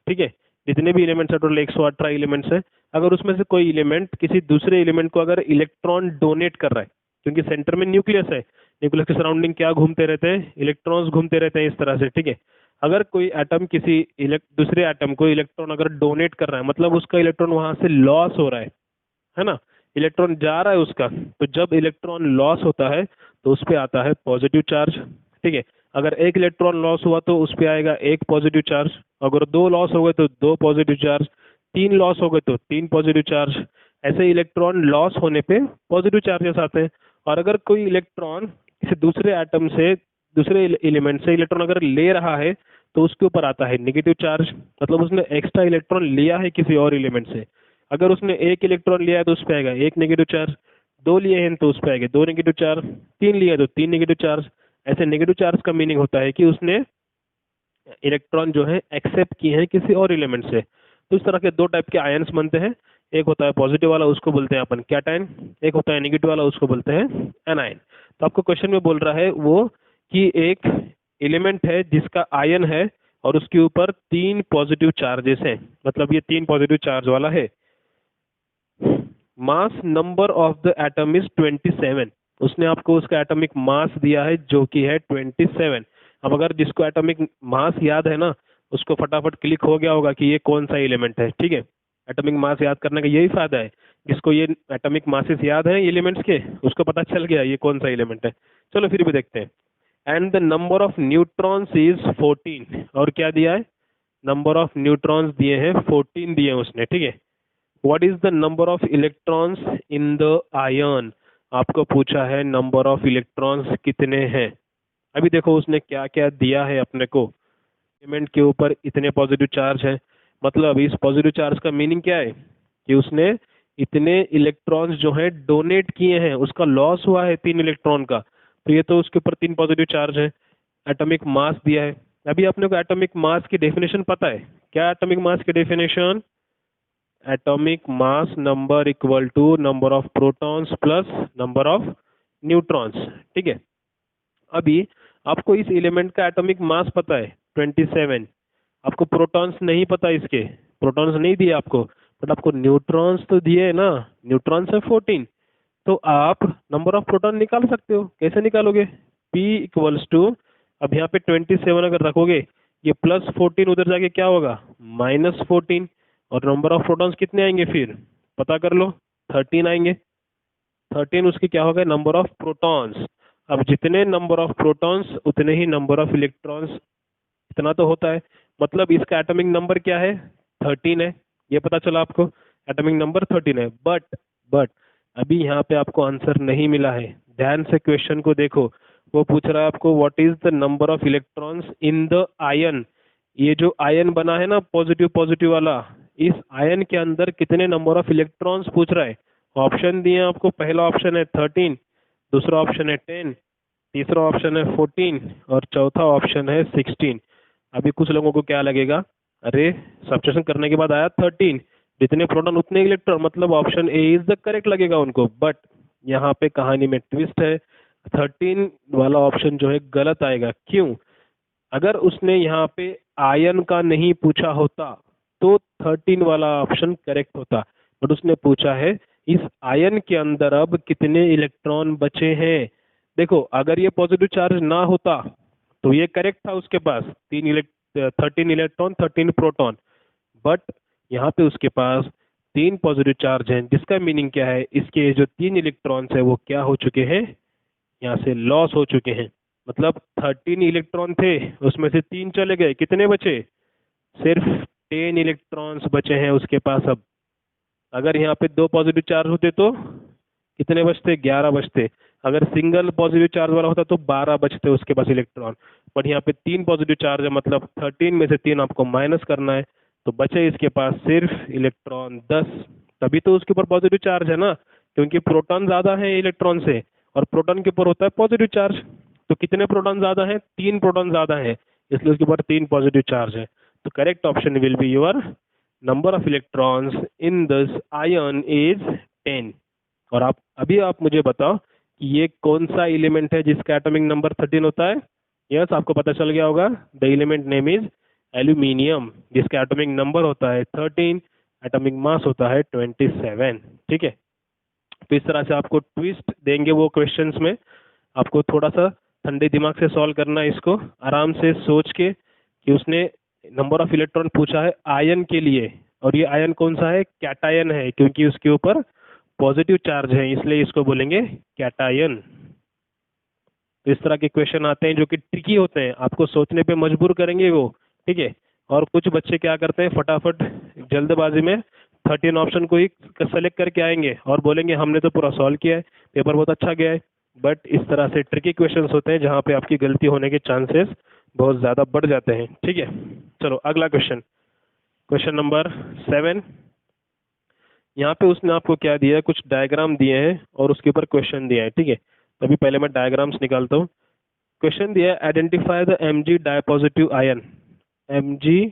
ठीक है, जितने भी एलिमेंट्स है टोटल 118 एलिमेंट्स है, अगर उसमें से कोई एलिमेंट किसी दूसरे एलिमेंट को अगर इलेक्ट्रॉन डोनेट कर रहा है, क्योंकि सेंटर में न्यूक्लियस है, न्यूक्लियस के सराउंडिंग क्या घूमते रहते हैं, इलेक्ट्रॉन्स घूमते रहते हैं इस तरह से। ठीक है, अगर कोई एटम किसी दूसरे एटम को इलेक्ट्रॉन अगर डोनेट कर रहा है, मतलब उसका इलेक्ट्रॉन वहां से लॉस हो रहा है ना, इलेक्ट्रॉन जा रहा है उसका, तो जब इलेक्ट्रॉन लॉस होता है तो उस पे आता है पॉजिटिव चार्ज। ठीक है, अगर एक इलेक्ट्रॉन लॉस हुआ तो उस पे आएगा एक पॉजिटिव चार्ज, अगर दो लॉस हो गए तो दो पॉजिटिव चार्ज, तीन लॉस हो गए तो तीन पॉजिटिव चार्ज। ऐसे इलेक्ट्रॉन लॉस होने पे पॉजिटिव चार्जेस आते हैं। और अगर कोई इलेक्ट्रॉन किसी दूसरे एटम से, दूसरे एलिमेंट से इलेक्ट्रॉन अगर ले रहा है तो उसके ऊपर आता है नेगेटिव चार्ज, मतलब उसने एक्स्ट्रा इलेक्ट्रॉन लिया है किसी और एलिमेंट से। अगर उसने एक इलेक्ट्रॉन लिया है तो उस पर आएगा एक नेगेटिव चार्ज, दो लिए हैं तो उस पर आएगा दो नेगेटिव चार्ज, तीन लिया है तो तीन नेगेटिव चार्ज। ऐसे नेगेटिव चार्ज का मीनिंग होता है कि उसने इलेक्ट्रॉन जो है एक्सेप्ट किए हैं किसी और एलिमेंट से। तो इस तरह के दो टाइप के आयन्स बनते हैं, एक होता है पॉजिटिव वाला उसको बोलते हैं अपन कैटायन, एक होता है नेगेटिव वाला उसको बोलते हैं एनायन। तो आपको क्वेश्चन में बोल रहा है वो कि एक एलिमेंट है जिसका आयन है और उसके ऊपर तीन पॉजिटिव चार्जेस हैं, मतलब ये तीन पॉजिटिव चार्ज वाला है। Mass number of the atom is 27, उसने आपको उसका एटॉमिक मास दिया है जो कि है 27। अब अगर जिसको एटॉमिक मास याद है ना, उसको फटाफट क्लिक हो गया होगा कि ये कौन सा एलिमेंट है। ठीक है, एटॉमिक मास याद करने का यही फायदा है, जिसको ये एटॉमिक मासेस याद है एलिमेंट्स के, उसको पता चल गया ये कौन सा एलिमेंट है। चलो फिर भी देखते हैं। And the number of neutrons is 14, और क्या दिया है, नंबर ऑफ न्यूट्रॉन्स दिए हैं 14 दिए हैं उसने। ठीक है, what is the number of electrons in the ion, आपको पूछा है नंबर ऑफ इलेक्ट्रॉन्स कितने हैं। अभी देखो उसने क्या क्या दिया है अपने को, एलिमेंट के ऊपर इतने पॉजिटिव चार्ज है, मतलब इस पॉजिटिव चार्ज का मीनिंग क्या है कि उसने इतने इलेक्ट्रॉन्स जो है डोनेट किए हैं, उसका लॉस हुआ है तीन इलेक्ट्रॉन का, तो ये तो उसके ऊपर तीन पॉजिटिव चार्ज है। एटॉमिक मास दिया है, अभी अपने को एटॉमिक मास की डेफिनेशन पता है, क्या एटॉमिक मास की definition, atomic mass number equal to number of protons plus number of neutrons। ठीक है, अभी आपको इस एलिमेंट का एटॉमिक मास पता है 27, आपको प्रोटॉन्स नहीं पता, इसके प्रोटॉन्स नहीं दिए आपको, बट आपको न्यूट्रॉन्स तो दिए है ना, न्यूट्रॉन्स है 14। तो आप नंबर ऑफ प्रोटॉन निकाल सकते हो, कैसे निकालोगे, P इक्वल्स टू, अब यहाँ पे 27 अगर रखोगे, ये प्लस 14 उधर जाके क्या होगा, -14, और नंबर ऑफ प्रोटॉन्स कितने आएंगे फिर पता कर लो, 13 आएंगे। 13 उसके क्या हो गए, नंबर ऑफ प्रोटॉन्स। अब जितने नंबर ऑफ प्रोटॉन्स उतने ही नंबर ऑफ इलेक्ट्रॉन्स, इतना तो होता है, मतलब इसका एटॉमिक नंबर क्या है, 13 है, ये पता चला आपको, एटॉमिक नंबर 13 है। बट अभी यहाँ पे आपको आंसर नहीं मिला है, ध्यान से क्वेश्चन को देखो। वो पूछ रहा है आपको what is the number of electrons in the ion, ये जो आयन बना है ना पॉजिटिव पॉजिटिव वाला, इस आयन के अंदर कितने नंबर ऑफ इलेक्ट्रॉन्स पूछ रहा है। ऑप्शन दिए आपको, पहला ऑप्शन है 13, दूसरा ऑप्शन है 10, तीसरा ऑप्शन है 14 और चौथा ऑप्शन है 16। अभी कुछ लोगों को क्या लगेगा, अरे सब्स्टिट्यूशन करने के बाद आया 13, जितने प्रोटॉन उतने इलेक्ट्रॉन, मतलब option A is the correct लगेगा उनको। बट यहाँ पे कहानी में ट्विस्ट है, 13 वाला ऑप्शन जो है गलत आएगा। क्यों, अगर उसने यहाँ पे आयन का नहीं पूछा होता तो 13 वाला ऑप्शन करेक्ट होता, बट उसने पूछा है इस आयन के अंदर अब कितने इलेक्ट्रॉन बचे हैं। देखो अगर ये पॉजिटिव चार्ज ना होता तो ये करेक्ट था, उसके पास 13 इलेक्ट्रॉन 13 प्रोटॉन, बट यहाँ पे उसके पास तीन पॉजिटिव चार्ज हैं, जिसका मीनिंग क्या है, इसके जो तीन इलेक्ट्रॉन्स है वो क्या हो चुके हैं, यहाँ से लॉस हो चुके हैं। मतलब 13 इलेक्ट्रॉन थे, उसमें से तीन चले गए, कितने बचे, सिर्फ 10 इलेक्ट्रॉन्स बचे हैं उसके पास। अब अगर यहाँ पे दो पॉजिटिव चार्ज होते तो कितने बचते, 11 बचते। अगर सिंगल पॉजिटिव चार्ज वाला होता तो 12 बचते उसके पास इलेक्ट्रॉन, बट यहाँ पे 3 पॉजिटिव चार्ज है, मतलब 13 में से 3 आपको माइनस करना है, तो बचे इसके पास सिर्फ इलेक्ट्रॉन 10। तभी तो उसके ऊपर पॉजिटिव चार्ज है ना, क्योंकि प्रोटॉन ज्यादा है इलेक्ट्रॉन से, और प्रोटॉन के ऊपर होता है पॉजिटिव चार्ज। तो कितने प्रोटॉन ज्यादा है, 3 प्रोटॉन ज्यादा है, इसलिए उसके ऊपर 3 पॉजिटिव चार्ज है। तो correct option will be your number of electrons in this ion is 10। और आप मुझे बताओ कि ये कौन सा एलिमेंट है जिसका एटॉमिक नंबर 13 होता है। यस, आपको पता चल गया होगा, the element name is aluminium, जिसका एटॉमिक नंबर होता है 13, एटॉमिक मास होता है 27। ठीक है, तो इस तरह से आपको ट्विस्ट देंगे वो क्वेश्चंस में, आपको थोड़ा सा ठंडे दिमाग से सॉल्व करना है इसको, आराम से सोच के कि उसने नंबर ऑफ इलेक्ट्रॉन पूछा है आयन के लिए, और ये आयन कौन सा है, कैटायन है, क्योंकि उसके ऊपर पॉजिटिव चार्ज है, इसलिए इसको बोलेंगे कैटायन। तो इस तरह के क्वेश्चन आते हैं जो कि ट्रिकी होते हैं, आपको सोचने पे मजबूर करेंगे वो। ठीक है, और कुछ बच्चे क्या करते हैं, फटाफट जल्दबाजी में 13 ऑप्शन को ही सेलेक्ट करके आएंगे और बोलेंगे हमने तो पूरा सॉल्व किया है, पेपर बहुत अच्छा गया है। बट इस तरह से ट्रिकी क्वेश्चंस होते हैं जहाँ पे आपकी गलती होने के चांसेस बहुत ज़्यादा बढ़ जाते हैं। ठीक है, चलो अगला क्वेश्चन, क्वेश्चन नंबर 7। यहाँ पे उसने आपको क्या दिया है, कुछ डायग्राम दिए हैं और उसके ऊपर क्वेश्चन दिया है। ठीक है, तभी पहले मैं डायग्राम्स निकालता हूँ। क्वेश्चन दिया है, identify the Mg dipositive ion, Mg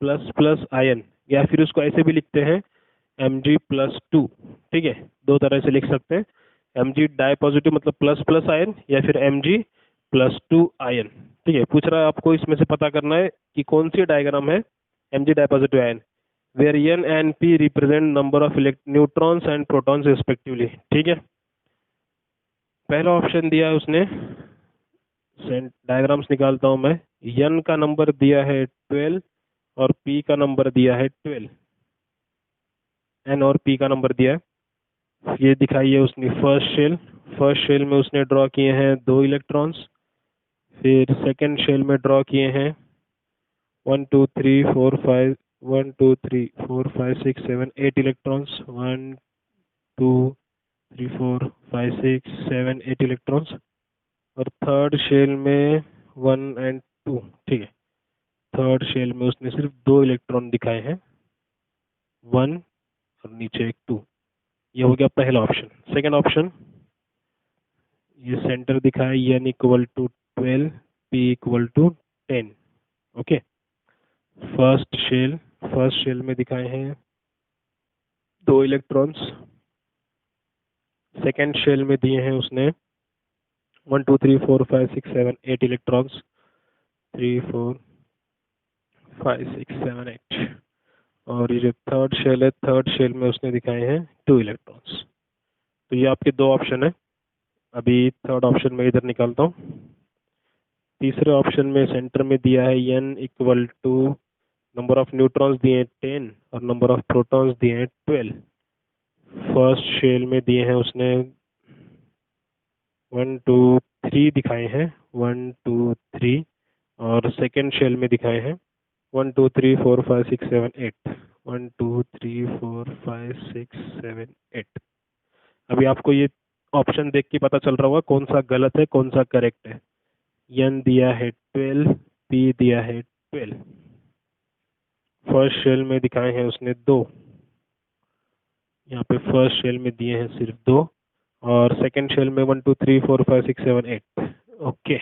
plus plus ion, या फिर उसको ऐसे भी लिखते हैं Mg+2। ठीक है, दो तरह से लिख सकते हैं, Mg डायपॉजिटिव मतलब प्लस प्लस आयन, या फिर Mg+2 आयन। ठीक है, पूछ रहा है आपको इसमें से पता करना है कि कौन सी डायग्राम है Mg dipositive ion, where N and P represent number of neutrons and protons respectively. ठीक है, पहला ऑप्शन दिया है उसने, डायग्राम्स निकालता हूं मैं। N का नंबर दिया है 12 और P का नंबर दिया है 12, N और P का नंबर दिया है। ये दिखाई है उसने फर्स्ट शेल में उसने ड्रॉ किए हैं 2 इलेक्ट्रॉन्स, फिर सेकंड शेल में ड्रॉ किए हैं 1 2 3 4 5 1 2 3 4 5 6 7 8 इलेक्ट्रॉन्स, 1 2 3 4 5 6 7 8 इलेक्ट्रॉन्स, और थर्ड शेल में 1 एंड 2। ठीक है, थर्ड शेल में उसने सिर्फ 2 इलेक्ट्रॉन दिखाए हैं, 1 और नीचे एक 2। ये हो गया पहला ऑप्शन। सेकंड ऑप्शन, ये सेंटर दिखा है N equal to 12, P equal to 10। Okay, first shell में दिखाए हैं 2 इलेक्ट्रॉन्स, सेकंड शेल में दिए हैं उसने 1 2 3 4 5 6 7 8 इलेक्ट्रॉन्स, 3 4 5 6 7 8, और ये जो थर्ड शेल है, थर्ड शेल में उसने दिखाए हैं 2 इलेक्ट्रॉन्स। तो ये आपके 2 ऑप्शन है। अभी थर्ड ऑप्शन में इधर निकालता हूँ। तीसरे ऑप्शन में सेंटर में दिया है N equal to, number of neutrons दिए हैं 10 और नंबर ऑफ प्रोटॉन्स दिए हैं 12। फर्स्ट शेल में दिए हैं उसने 1 2 3 दिखाए हैं, 1 2 3, और सेकेंड शेल में दिखाए हैं 1 2 3 4 5 6 7 8, 1 2 3 4 5 6 7 8। अभी आपको ये ऑप्शन देख के पता चल रहा होगा कौन सा गलत है कौन सा करेक्ट है। N दिया है 12, P दिया है 12। फर्स्ट शेल में दिखाए हैं उसने 2, यहाँ पे फर्स्ट शेल में दिए हैं सिर्फ 2, और सेकंड शेल में 1 2 3 4 5 6 7 8। ओके,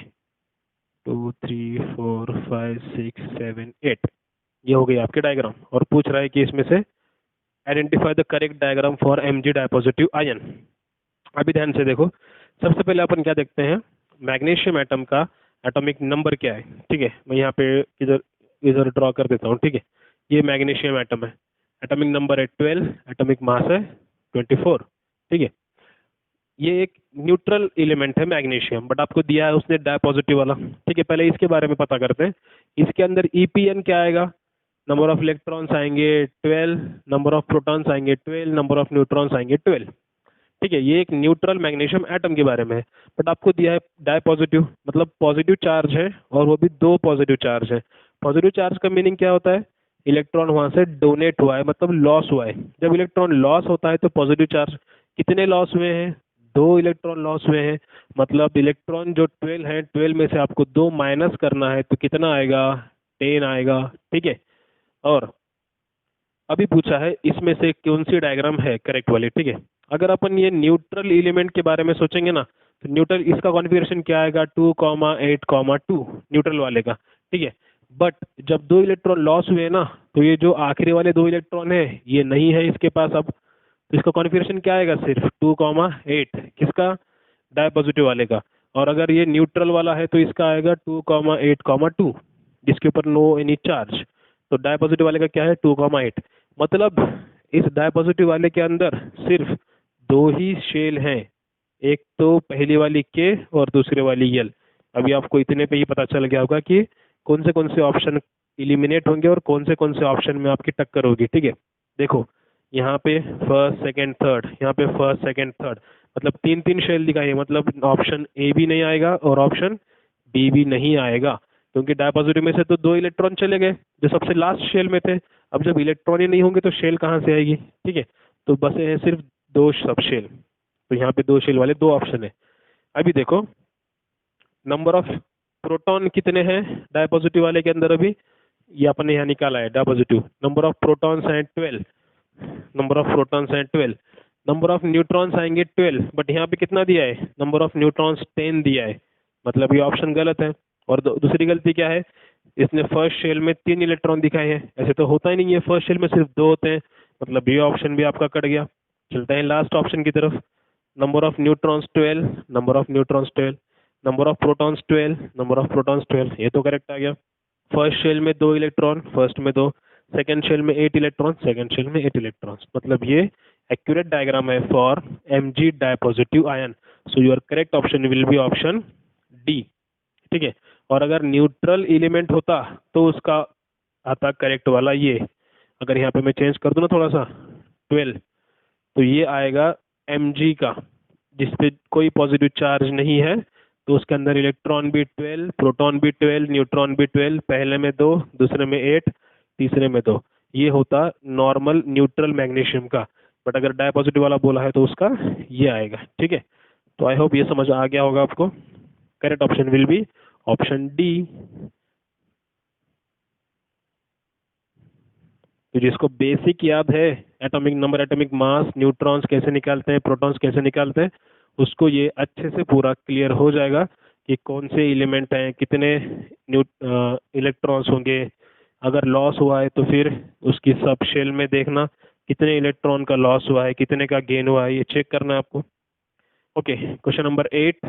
2 3 4 5 6 7 8, ये हो गई आपके डायग्राम। और पूछ रहा है कि इसमें से identify the correct diagram for Mg dipositive ion. अभी ध्यान से देखो, सबसे पहले अपन क्या देखते हैं, मैग्नीशियम एटम का एटॉमिक नंबर क्या है। ठीक है, मैं यहाँ पे इधर इधर ड्रॉ कर देता हूँ। ठीक है, ये मैग्नीशियम एटम है, एटॉमिक नंबर है 12, एटॉमिक मास है 24। ठीक है, ये एक न्यूट्रल एलिमेंट है मैग्नीशियम, बट आपको दिया है उसने डायपॉजिटिव वाला। ठीक है, पहले इसके बारे में पता करते हैं। इसके अंदर EPN क्या आएगा, नंबर ऑफ इलेक्ट्रॉन्स आएंगे 12, नंबर ऑफ प्रोटॉन्स आएंगे 12, नंबर ऑफ न्यूट्रॉन्स आएंगे 12। ठीक है, ये एक न्यूट्रल मैग्नीशियम एटम के बारे में है, बट आपको दिया है डायपॉजिटिव, मतलब पॉजिटिव चार्ज है, और वो भी 2 पॉजिटिव चार्ज है। पॉजिटिव चार्ज का मीनिंग क्या होता है, इलेक्ट्रॉन वहां से डोनेट हुआ है, मतलब लॉस हुआ है। जब इलेक्ट्रॉन लॉस होता है तो पॉजिटिव चार्ज कितने लॉस हुए हैं? 2 इलेक्ट्रॉन लॉस हुए हैं। मतलब इलेक्ट्रॉन जो 12 है, 12 में से आपको 2 माइनस करना है, तो कितना आएगा? 10 आएगा। ठीक है। और अभी पूछा है इसमें से कौन सी डायग्राम है करेक्ट वाली। ठीक है। अगर अपन ये न्यूट्रल एलिमेंट के बारे में सोचेंगे ना, तो न्यूट्रल इसका कॉन्फ़िगरेशन क्या आएगा? 2,8,2 न्यूट्रल वाले का। ठीक है। बट जब 2 इलेक्ट्रॉन लॉस हुए ना, तो ये जो आखिरी वाले 2 इलेक्ट्रॉन है ये नहीं है इसके पास अब, तो इसका कॉन्फ़िगरेशन क्या आएगा? सिर्फ 2,8। किसका? डाई पॉजिटिव वाले का। और अगर ये न्यूट्रल वाला है तो इसका आएगा 2,8,2, जिसके ऊपर नो एनी चार्ज। तो डाई पॉजिटिव वाले का क्या है? 2,8। मतलब इस डाई पॉजिटिव वाले के अंदर सिर्फ दो ही शेल हैं, एक तो पहली वाली के और दूसरे वाली यल। अभी आपको इतने पे ही पता चल गया होगा कि कौन से ऑप्शन इलिमिनेट होंगे और कौन से ऑप्शन में आपकी टक्कर होगी। ठीक है। देखो यहाँ पे फर्स्ट सेकंड थर्ड, यहाँ पे फर्स्ट सेकंड थर्ड, मतलब तीन तीन शेल दिखाई है। मतलब ऑप्शन ए भी नहीं आएगा और ऑप्शन बी भी नहीं आएगा, क्योंकि डायपॉजिटिव में से तो 2 इलेक्ट्रॉन चले गए जो सबसे लास्ट शेल में थे। अब जब इलेक्ट्रॉन ही नहीं होंगे तो शेल कहाँ से आएगी? ठीक है। तो बसे हैं सिर्फ 2 सब शेल। तो यहाँ पे 2 शेल वाले 2 ऑप्शन है। अभी देखो नंबर ऑफ प्रोटॉन कितने हैं डायपॉजिटिव वाले के अंदर। अभी ये अपने यहाँ निकाला है डायपॉजिटिव। नंबर ऑफ प्रोटॉन्स हैं 12। नंबर ऑफ प्रोटॉन्स हैं 12। नंबर ऑफ न्यूट्रॉन्स आएंगे 12, बट यहाँ पे कितना दिया है? नंबर ऑफ न्यूट्रॉन्स 10 दिया है। मतलब ये ऑप्शन गलत है। और दूसरी गलती क्या है? इसने फर्स्ट शेल में 3 इलेक्ट्रॉन दिखाए हैं। ऐसे तो होता ही नहीं है, फर्स्ट शेल में सिर्फ 2 होते हैं। मतलब ये ऑप्शन भी आपका कट गया। चलते हैं लास्ट ऑप्शन की तरफ। Number of neutrons 12, number of neutrons 12, number of protons 12, number of protons 12, ये तो करेक्ट आ गया। फर्स्ट शेल में 2 इलेक्ट्रॉन, फर्स्ट में 2। सेकेंड शेल में 8 इलेक्ट्रॉन, सेकेंड शेल में 8 इलेक्ट्रॉन। मतलब ये एक्यूरेट डायग्राम है for Mg dipositive ion. So your correct option will be option D. ठीक है। और अगर न्यूट्रल एलिमेंट होता तो उसका आता करेक्ट वाला ये। अगर यहाँ पे मैं चेंज कर दूं ना थोड़ा सा 12, तो ये आएगा Mg का, जिसपे कोई पॉजिटिव चार्ज नहीं है। तो उसके अंदर इलेक्ट्रॉन भी 12, प्रोटॉन भी 12, न्यूट्रॉन भी 12। पहले में 2, दूसरे में 8, तीसरे में 2। ये होता नॉर्मल न्यूट्रल मैग्नीशियम का। बट अगर डायपॉजिटिव वाला बोला है तो उसका ये आएगा। ठीक है। तो आई होप ये समझ आ गया होगा आपको। Correct option will be option D. तो जिसको बेसिक याद है, atomic number, atomic mass, neutrons कैसे निकालते हैं, प्रोटॉन्स कैसे निकालते हैं, उसको ये अच्छे से पूरा क्लियर हो जाएगा कि कौन से एलिमेंट हैं, कितने इलेक्ट्रॉन्स होंगे। अगर लॉस हुआ है तो फिर उसकी सब शेल में देखना कितने इलेक्ट्रॉन का लॉस हुआ है, कितने का गेन हुआ है, ये चेक करना है आपको। Okay, question number 8।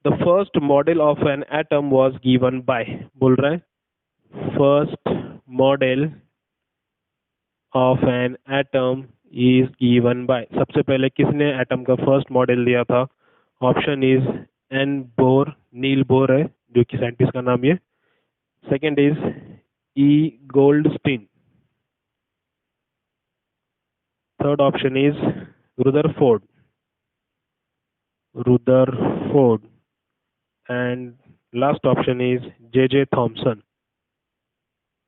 The first model of an atom was given by, बोल रहा है first model of an atom is given by. सबसे पहले किसने एटम का फर्स्ट मॉडल दिया था? Option is an bore, Niels Bohr है जो कि साइंटिस्ट का नाम ये। Second is E Goldstein. Third option is Rutherford, Rutherford. And last option is J J Thomson.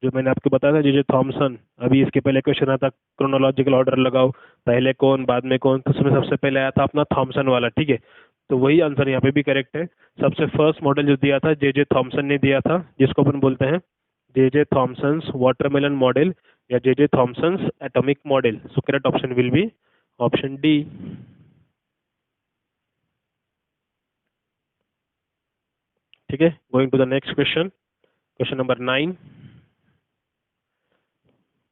जो मैंने आपको बताया था जे जे थॉमसन, अभी इसके पहले क्वेश्चन आता क्रोनोलॉजिकल ऑर्डर लगाओ, पहले कौन बाद में कौन, तो उसमें सबसे पहले आया था अपना थॉमसन वाला। ठीक है। तो वही आंसर यहाँ पे भी करेक्ट है। सबसे फर्स्ट मॉडल जो दिया था जे जे थॉमसन ने दिया था, जिसको अपन बोलते हैं J J Thomson's watermelon model या J J Thomson's atomic model. So correct option will be option D. ठीक है। Going to the next question, question number 9।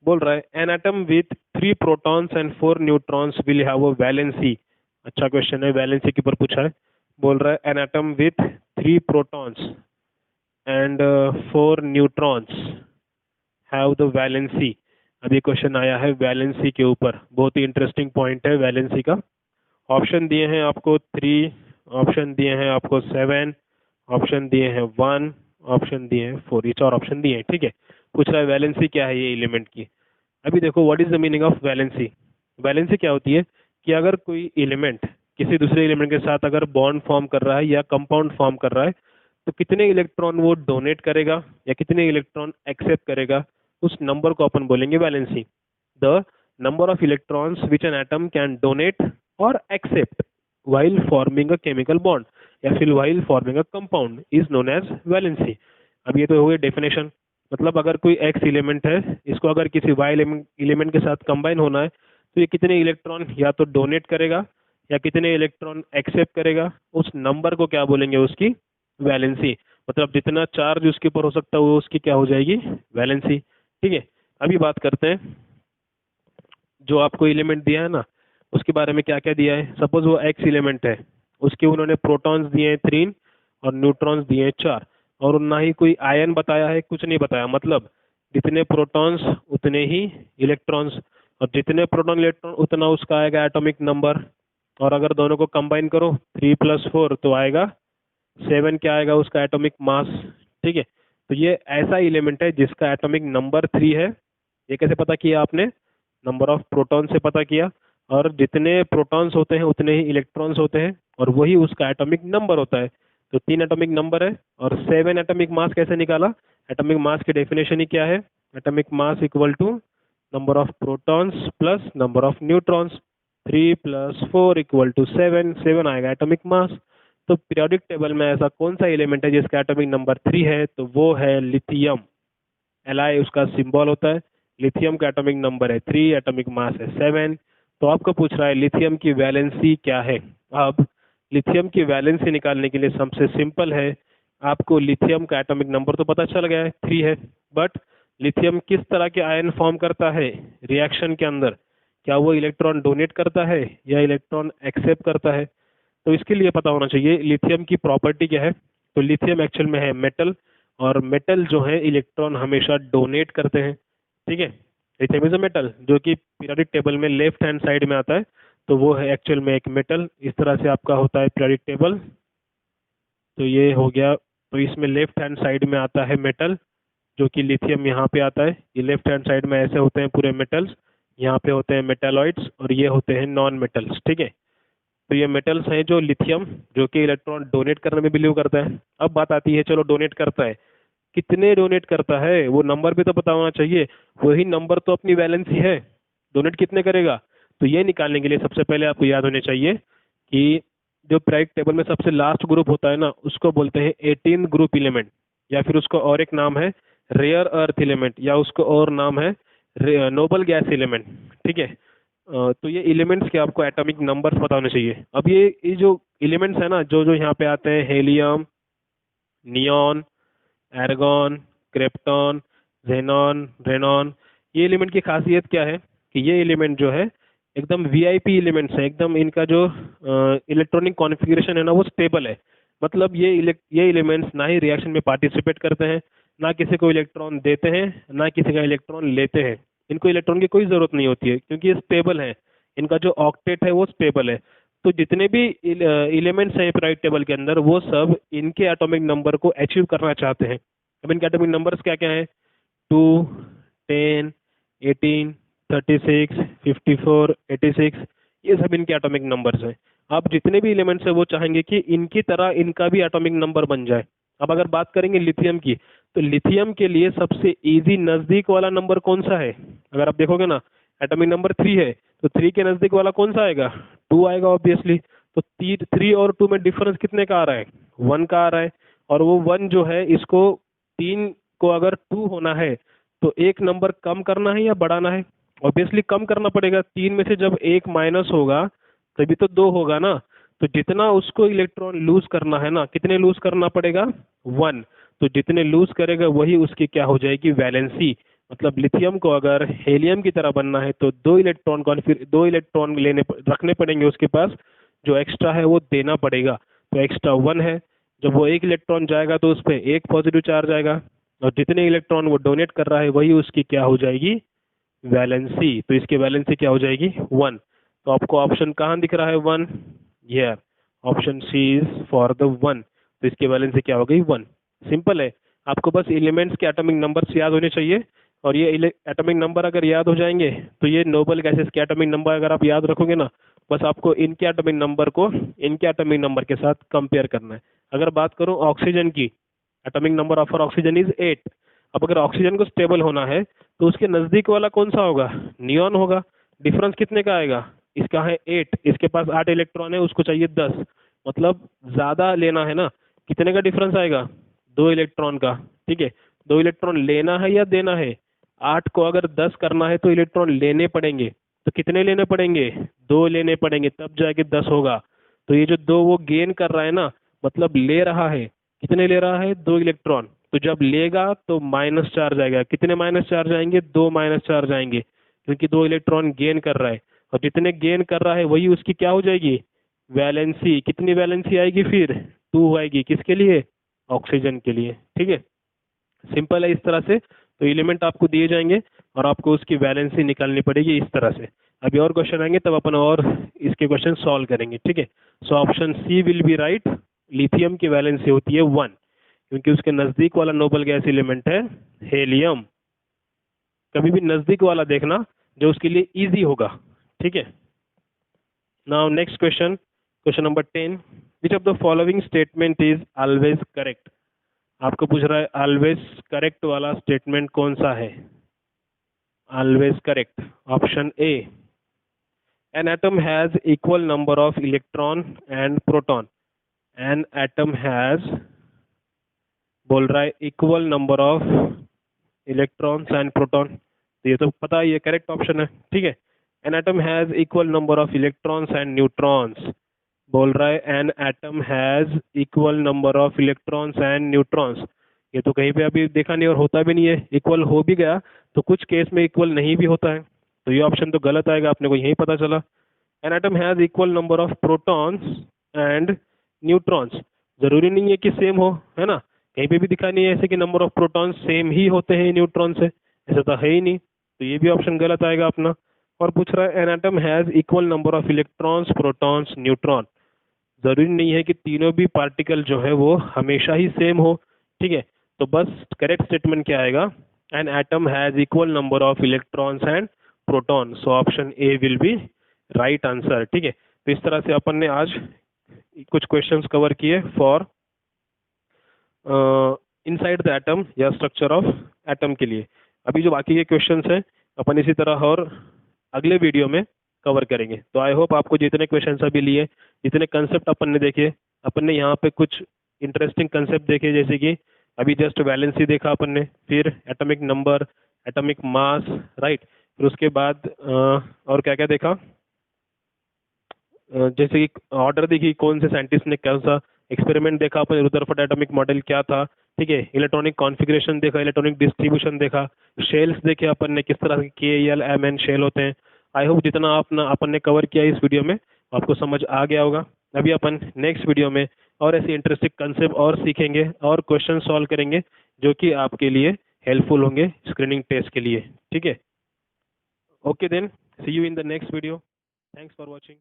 बोल रहा है an atom with 3 protons and 4 neutrons will have a valency. अच्छा question है, valency के ऊपर पूछा है। बोल रहा है an atom with 3 protons and 4 neutrons have the valency. अभी क्वेश्चन आया है वैलेंसी के ऊपर, बहुत ही इंटरेस्टिंग पॉइंट है वैलेंसी का। ऑप्शन दिए हैं आपको 3, ऑप्शन दिए हैं आपको 7, ऑप्शन दिए हैं 1, ऑप्शन दिए हैं 4, ये 4 ऑप्शन दिए हैं। ठीक है। पूछ रहा है वैलेंसी क्या है ये एलिमेंट की। अभी देखो what is the meaning of valency. Valency क्या होती है कि अगर कोई एलिमेंट किसी दूसरे एलिमेंट के साथ अगर बॉन्ड फॉर्म कर रहा है या कंपाउंड फॉर्म कर रहा है, तो कितने इलेक्ट्रॉन वो डोनेट करेगा या कितने इलेक्ट्रॉन एक्सेप्ट करेगा, उस नंबर को अपन बोलेंगे valency. The number of electrons which an atom can donate और accept while forming a chemical bond या फिर while forming a compound is known as valency। अब ये तो हो गई डेफिनेशन, मतलब अगर कोई एक्स एलिमेंट है, इसको अगर किसी वाई एलिमेंट के साथ कंबाइन होना है तो ये कितने इलेक्ट्रॉन या तो डोनेट करेगा या कितने इलेक्ट्रॉन एक्सेप्ट करेगा, उस नंबर को क्या बोलेंगे, उसकी वैलेंसी। मतलब जितना चार्ज उसके ऊपर हो सकता है वो उसकी क्या हो जाएगी, वैलेंसी। ठीक है, अभी बात करते हैं जो आपको एलिमेंट दिया है ना उसके बारे में क्या क्या दिया है। सपोज वो एक्स एलिमेंट है, उसके उन्होंने प्रोटॉन्स दिए हैं 3 और न्यूट्रॉन्स दिए हैं 4, और ना ही कोई आयन बताया है, कुछ नहीं बताया। मतलब जितने प्रोटॉन्स उतने ही इलेक्ट्रॉन्स, और जितने प्रोटॉन इलेक्ट्रॉन उतना उसका आएगा एटॉमिक नंबर। और अगर दोनों को कंबाइन करो 3 + 4 तो आएगा 7, क्या आएगा उसका एटॉमिक मास। ठीक है, तो ये ऐसा एलिमेंट है जिसका एटॉमिक नंबर 3 है। ये कैसे पता किया आपने, नंबर ऑफ प्रोटॉन से पता किया, और जितने प्रोटॉन्स होते हैं उतने ही इलेक्ट्रॉन्स होते हैं, और वही उसका एटॉमिक नंबर होता है। तो 3 एटॉमिक नंबर है और 7 एटॉमिक मास कैसे निकाला। एटॉमिक मास की डेफिनेशन ही क्या है, atomic mass equal to number of protons plus number of neutrons. 3 + 4 = 7, 7 आएगा एटॉमिक मास। तो पीरियोडिक टेबल में ऐसा कौन सा एलिमेंट है जिसका एटॉमिक नंबर 3 है, तो वो है लिथियम। Li उसका सिंबल होता है। लिथियम का एटॉमिक नंबर है 3, एटॉमिक मास है 7। तो आपको पूछ रहा है लिथियम की वैलेंसी क्या है। अब लिथियम की वैलेंसी निकालने के लिए सबसे सिंपल है, आपको लिथियम का एटॉमिक नंबर तो पता चल गया है 3 है, बट लिथियम किस तरह के आयन फॉर्म करता है रिएक्शन के अंदर, क्या वो इलेक्ट्रॉन डोनेट करता है या इलेक्ट्रॉन एक्सेप्ट करता है। तो इसके लिए पता होना चाहिए लिथियम की प्रॉपर्टी क्या है। तो लिथियम एक्चुअल में है मेटल, और मेटल जो है इलेक्ट्रॉन हमेशा डोनेट करते हैं। ठीक है, लिथियम इज अ मेटल जो कि पीरियोडिक टेबल में लेफ्ट हैंड साइड में आता है, तो वो है एक्चुअल में एक मेटल। इस तरह से आपका होता है पीरियोडिक टेबल। तो ये हो गया, तो इसमें लेफ्ट हैंड साइड में आता है मेटल जो कि लिथियम यहाँ पे आता है। ये लेफ्ट हैंड साइड में ऐसे होते हैं पूरे मेटल्स, यहाँ पे होते हैं मेटालॉइड्स और ये होते हैं नॉन मेटल्स। ठीक है, तो ये मेटल्स हैं जो लिथियम जो कि इलेक्ट्रॉन डोनेट करने में बिलीव करता है। अब बात आती है, चलो डोनेट करता है, कितने डोनेट करता है वो नंबर भी तो पता होना चाहिए। वही नंबर तो अपनी वैलेंसी है, डोनेट कितने करेगा। तो ये निकालने के लिए सबसे पहले आपको याद होने चाहिए कि जो पीरियोडिक टेबल में सबसे लास्ट ग्रुप होता है ना उसको बोलते हैं 18 ग्रुप एलिमेंट, या फिर उसको और एक नाम है रेयर अर्थ एलिमेंट, या उसको और नाम है नोबल गैस एलिमेंट। ठीक है, तो ये एलिमेंट्स के आपको एटॉमिक नंबर्स पता होने चाहिए। अब ये जो एलिमेंट्स है ना जो जो यहाँ पे आते हैं, helium, neon, एर्गॉन, krypton, xenon, Renan, ये एलिमेंट की खासियत क्या है कि ये एलिमेंट जो है एकदम वीआईपी एलिमेंट्स है। एकदम इनका जो इलेक्ट्रॉनिक कॉन्फ़िगरेशन है ना वो स्टेबल है। मतलब ये एलिमेंट्स ना ही रिएक्शन में पार्टिसिपेट करते हैं, ना किसी को इलेक्ट्रॉन देते हैं, ना किसी का इलेक्ट्रॉन लेते हैं। इनको इलेक्ट्रॉन की कोई ज़रूरत नहीं होती है क्योंकि ये स्टेबल है। इनका जो ऑक्टेट है वो स्टेबल है। तो जितने भी एलिमेंट्स हैं पीरियोडिक टेबल के अंदर वो सब इनके एटॉमिक नंबर को अचीव करना चाहते हैं। अब इनके एटॉमिक नंबर्स क्या क्या हैं, 2, 10, 18, 36, 54, 86, ये सब इनके एटॉमिक नंबर्स हैं। अब जितने भी एलिमेंट्स हैं वो चाहेंगे कि इनकी तरह इनका भी एटॉमिक नंबर बन जाए। अब अगर बात करेंगे लिथियम की, तो लिथियम के लिए सबसे इजी नज़दीक वाला नंबर कौन सा है। अगर आप देखोगे ना एटॉमिक नंबर 3 है, तो 3 के नज़दीक वाला कौन सा आएगा, 2 आएगा ऑब्वियसली। तो 3 और 2 में डिफरेंस कितने का आ रहा है, 1 का आ रहा है। और वो 1 जो है इसको 3 को अगर 2 होना है तो एक नंबर कम करना है या बढ़ाना है, ऑब्वियसली कम करना पड़ेगा। 3 में से जब एक माइनस होगा तभी तो 2 होगा ना। तो जितना उसको इलेक्ट्रॉन लूज करना है ना, कितने लूज करना पड़ेगा, 1। तो जितने लूज करेगा वही उसकी क्या हो जाएगी, वैलेंसी। मतलब लिथियम को अगर हेलियम की तरह बनना है तो 2 इलेक्ट्रॉन रखने पड़ेंगे उसके पास, जो एक्स्ट्रा है वो देना पड़ेगा। तो एक्स्ट्रा 1 है, जब वो एक इलेक्ट्रॉन जाएगा तो उस पर एक पॉजिटिव चार्ज आएगा, और जितने इलेक्ट्रॉन वो डोनेट कर रहा है वही उसकी क्या हो जाएगी, वैलेंसी। तो इसकी वैलेंसी क्या हो जाएगी, 1। तो आपको ऑप्शन कहाँ दिख रहा है, 1, ये option C is for the 1। तो इसकी वैलेंसी क्या हो गई, 1। सिंपल है, आपको बस एलिमेंट्स के एटॉमिक नंबर्स याद होने चाहिए, और ये एटॉमिक नंबर अगर याद हो जाएंगे तो ये नोबल गैसेस के एटॉमिक नंबर अगर आप याद रखोगे ना, बस आपको इनके एटॉमिक नंबर को इनके एटॉमिक नंबर के साथ कंपेयर करना है। अगर बात करूं ऑक्सीजन की, atomic number of oxygen is 8। अब अगर ऑक्सीजन को स्टेबल होना है तो उसके नज़दीक वाला कौन सा होगा, नियॉन होगा। डिफरेंस कितने का आएगा, इसका है 8, इसके पास 8 इलेक्ट्रॉन है, उसको चाहिए 10, मतलब ज़्यादा लेना है ना। कितने का डिफरेंस आएगा, 2 इलेक्ट्रॉन का। ठीक है, 2 इलेक्ट्रॉन लेना है या देना है, 8 को अगर 10 करना है तो इलेक्ट्रॉन लेने पड़ेंगे। तो कितने लेने पड़ेंगे, 2 लेने पड़ेंगे, तब जाके 10 होगा। तो ये जो 2 वो गेन कर रहा है ना, मतलब ले रहा है, कितने ले रहा है, 2 इलेक्ट्रॉन। तो जब लेगा तो माइनस चार्ज आएगा, कितने माइनस चार्ज आएंगे, 2 माइनस चार्ज आएंगे, क्योंकि 2 इलेक्ट्रॉन गेन कर रहा है। और जितने गेन कर रहा है वही उसकी क्या हो जाएगी, वैलेंसी। कितनी वैलेंसी आएगी फिर, 2 आएगी, किसके लिए, ऑक्सीजन के लिए। ठीक है, सिंपल है इस तरह से। तो एलिमेंट आपको दिए जाएंगे और आपको उसकी वैलेंसी निकालनी पड़ेगी इस तरह से। अभी और क्वेश्चन आएंगे तब अपन और इसके क्वेश्चन सॉल्व करेंगे। ठीक है, so option C will be right. Lithium की वैलेंसी होती है 1, क्योंकि उसके नजदीक वाला नोबल गैस एलिमेंट है हेलियम। कभी भी नजदीक वाला देखना जो उसके लिए इजी होगा। ठीक है, now next question, question number 10, which of the following statement is always correct. आपको पूछ रहा है ऑलवेज करेक्ट वाला स्टेटमेंट कौन सा है, always correct. Option A, an atom has equal number of electron and proton. An atom has, बोल रहा है equal number of electrons and proton, तो ये तो पता है, ये करेक्ट ऑप्शन है। ठीक है, an atom has equal number of electrons and neutrons, बोल रहा है an atom has equal number of electrons and neutrons. ये तो कहीं पे अभी देखा नहीं और होता भी नहीं है। इक्वल हो भी गया तो कुछ केस में इक्वल नहीं भी होता है, तो ये ऑप्शन तो गलत आएगा, अपने को यही पता चला। An atom has equal number of protons and neutrons, जरूरी नहीं है कि सेम हो, है ना। कहीं पे भी दिखा नहीं है ऐसे कि नंबर ऑफ प्रोटॉन्स सेम ही होते हैं न्यूट्रॉन से, ऐसा तो है ही नहीं, तो ये भी ऑप्शन गलत आएगा अपना। और पूछ रहा है an atom has equal number of electrons protons neutron, जरूरी नहीं है कि तीनों भी पार्टिकल जो है वो हमेशा ही सेम हो। ठीक है, तो बस करेक्ट स्टेटमेंट क्या आएगा, an atom has equal number of electrons and proton, so option A will be right answer. ठीक है, तो इस तरह से अपन ने आज कुछ क्वेश्चंस कवर किए फॉर इनसाइड द एटम या स्ट्रक्चर ऑफ एटम के लिए। अभी जो बाकी के क्वेश्चंस हैं अपन इसी तरह और अगले वीडियो में कवर करेंगे। तो आई होप आपको जितने क्वेश्चंस अभी लिए, जितने कंसेप्ट अपन ने देखे, अपन ने यहाँ पे कुछ इंटरेस्टिंग कंसेप्ट देखे, जैसे कि अभी जस्ट वैलेंसी देखा अपन ने, फिर atomic number, atomic mass, right, फिर उसके बाद और क्या क्या देखा, जैसे कि ऑर्डर देखी, कौन से साइंटिस्ट ने कौन सा एक्सपेरिमेंट देखा, अपन रुदरफोर्ड एटॉमिक मॉडल क्या था। ठीक है, इलेक्ट्रॉनिक कॉन्फ़िगरेशन देखा, इलेक्ट्रॉनिक डिस्ट्रीब्यूशन देखा, शेल्स देखे अपन ने, किस तरह के KEL, MN शेल होते हैं। आई होप जितना अपन ने कवर किया इस वीडियो में आपको समझ आ गया होगा। अभी अपन नेक्स्ट वीडियो में और ऐसे इंटरेस्टिंग कंसेप्ट और सीखेंगे और क्वेश्चन सॉल्व करेंगे जो कि आपके लिए हेल्पफुल होंगे स्क्रीनिंग टेस्ट के लिए। ठीक है, okay then, see you in the next video, thanks for watching.